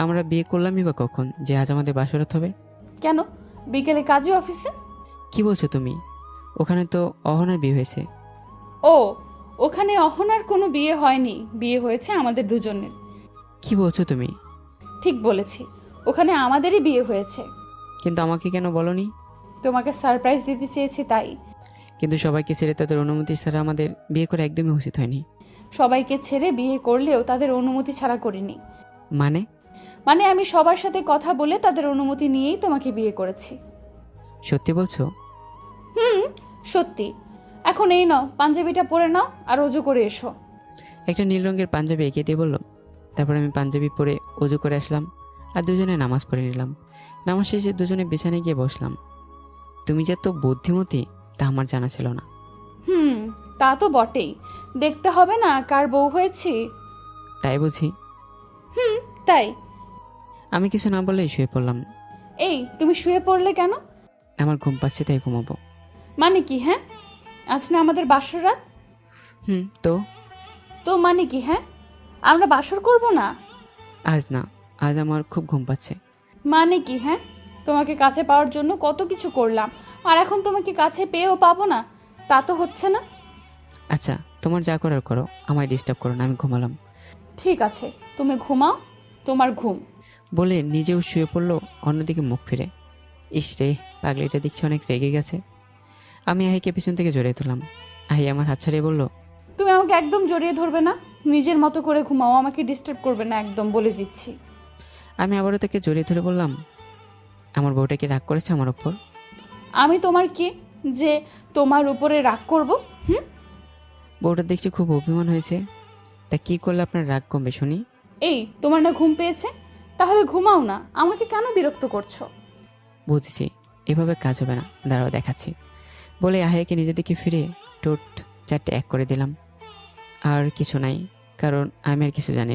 আমরা বিয়ে করলামই বা কখন যে আজ আমাদের বাসরাত হবে? কেন, বিকেলে কাজে অফিসে? কি বলছো তুমি? ওখানে তো অহনার বিয়ে হয়েছে। ও, ওখানে অহনার কোনো বিয়ে হয়নি, বিয়ে হয়েছে আমাদের দুজনের। কি বলছো তুমি? ঠিক বলেছি, ওখানে আমাদেরই বিয়ে হয়েছে। কিন্তু আমাকে কেন বলনি? তোমাকে সারপ্রাইজ দিতে চেয়েছি তাই। কিন্তু সবাইকে ছেড়ে তাদের অনুমতি ছাড়া আমাদের বিয়ে করে একদমই উচিত হয়নি। সবাইকে ছেড়ে বিয়ে করলেও তাদের অনুমতি ছাড়া করিনি। মানে আমি সবার সাথে কথা বলে তাদের অনুমতি নিয়েই তোমাকে বিয়ে করেছি। সত্যি বলছো? সত্যি। এখন এই নাও, পাঞ্জাবিটা পরে নাও আর অজু করে এসো। একটা নীল রঙের পাঞ্জাবি এগিয়ে দিয়ে বললো। তারপর আমি পাঞ্জাবি পরে অজু করে আসলাম আর দুজনে নামাজ পড়ে নিলাম। নামাজ শেষে দুজনে বিছানায় গিয়ে বসলাম। তুমি যে এত বুদ্ধিমতী তা আমার জানা ছিল না। তা তো বটেই, দেখতে হবে না কার বউ হয়েছি? তাই বুঝি? তাই। আমি কিছু না বললেই শুয়ে পড়লাম। এই, তুমি শুয়ে পড়লে কেন? আমার ঘুম পাচ্ছে তাই ঘুমাবো। মানে কি? হ্যাঁ, আজ না আমাদের বাসর রাত? তো মানে কি? হ্যাঁ, আমরা বাসর করব না? আজ না, আজ আমার খুব ঘুম পাচ্ছে। মানে কি? হ্যাঁ, তোমাকে কাছে পাওয়ার জন্য কত কিছু করলাম, আর এখন তোমাকে কাছে পেয়েও পাবো না? তা তো হচ্ছে না। আচ্ছা, তোমার যা করার করো, আমায় ডিস্টার্ব করো না, আমি ঘুমালাম। ঠিক আছে, তুমি ঘুমাও, তোমার ঘুম। বলে নিজেও শুয়ে পড়লো, অন্যদিকে মুখ ফিরে। ইস রে, পাগলিটা দেখছি অনেক রেগে গেছে। আমি আহিকে পিছন থেকে জড়িয়ে ধরলাম। আহি আমার হাত ছাড়িয়ে বলল, তুমি আমাকে একদম জড়িয়ে ধরবে না, নিজের মতো করে ঘুমাও, আমাকে ডিস্টার্ব করবে না, একদম বলে দিচ্ছি। আমি আবারও তাকে জড়িয়ে ধরে বললাম, আমার বউটা কি রাগ করেছে আমার ওপর? আমি তোমার কি যে তোমার উপরে রাগ করব? বউটা দেখছি খুব অভিমান হয়েছে। তা কি করলে আপনার রাগ কমবে শুনি? এই, তোমার না ঘুম পেয়েছে? তাহলে ঘুমাও না, আমাকে কেন বিরক্ত করছো? বুঝছি, এভাবে কাজ হবে না, দাঁড়াও দেখাচ্ছি। বলে আহিয়াকে নিজের দিকে ফিরে ঠোঁট 4টে এক করে দিলাম। আর কিছু নাই, কারণ আমি আর কিছু জানি না।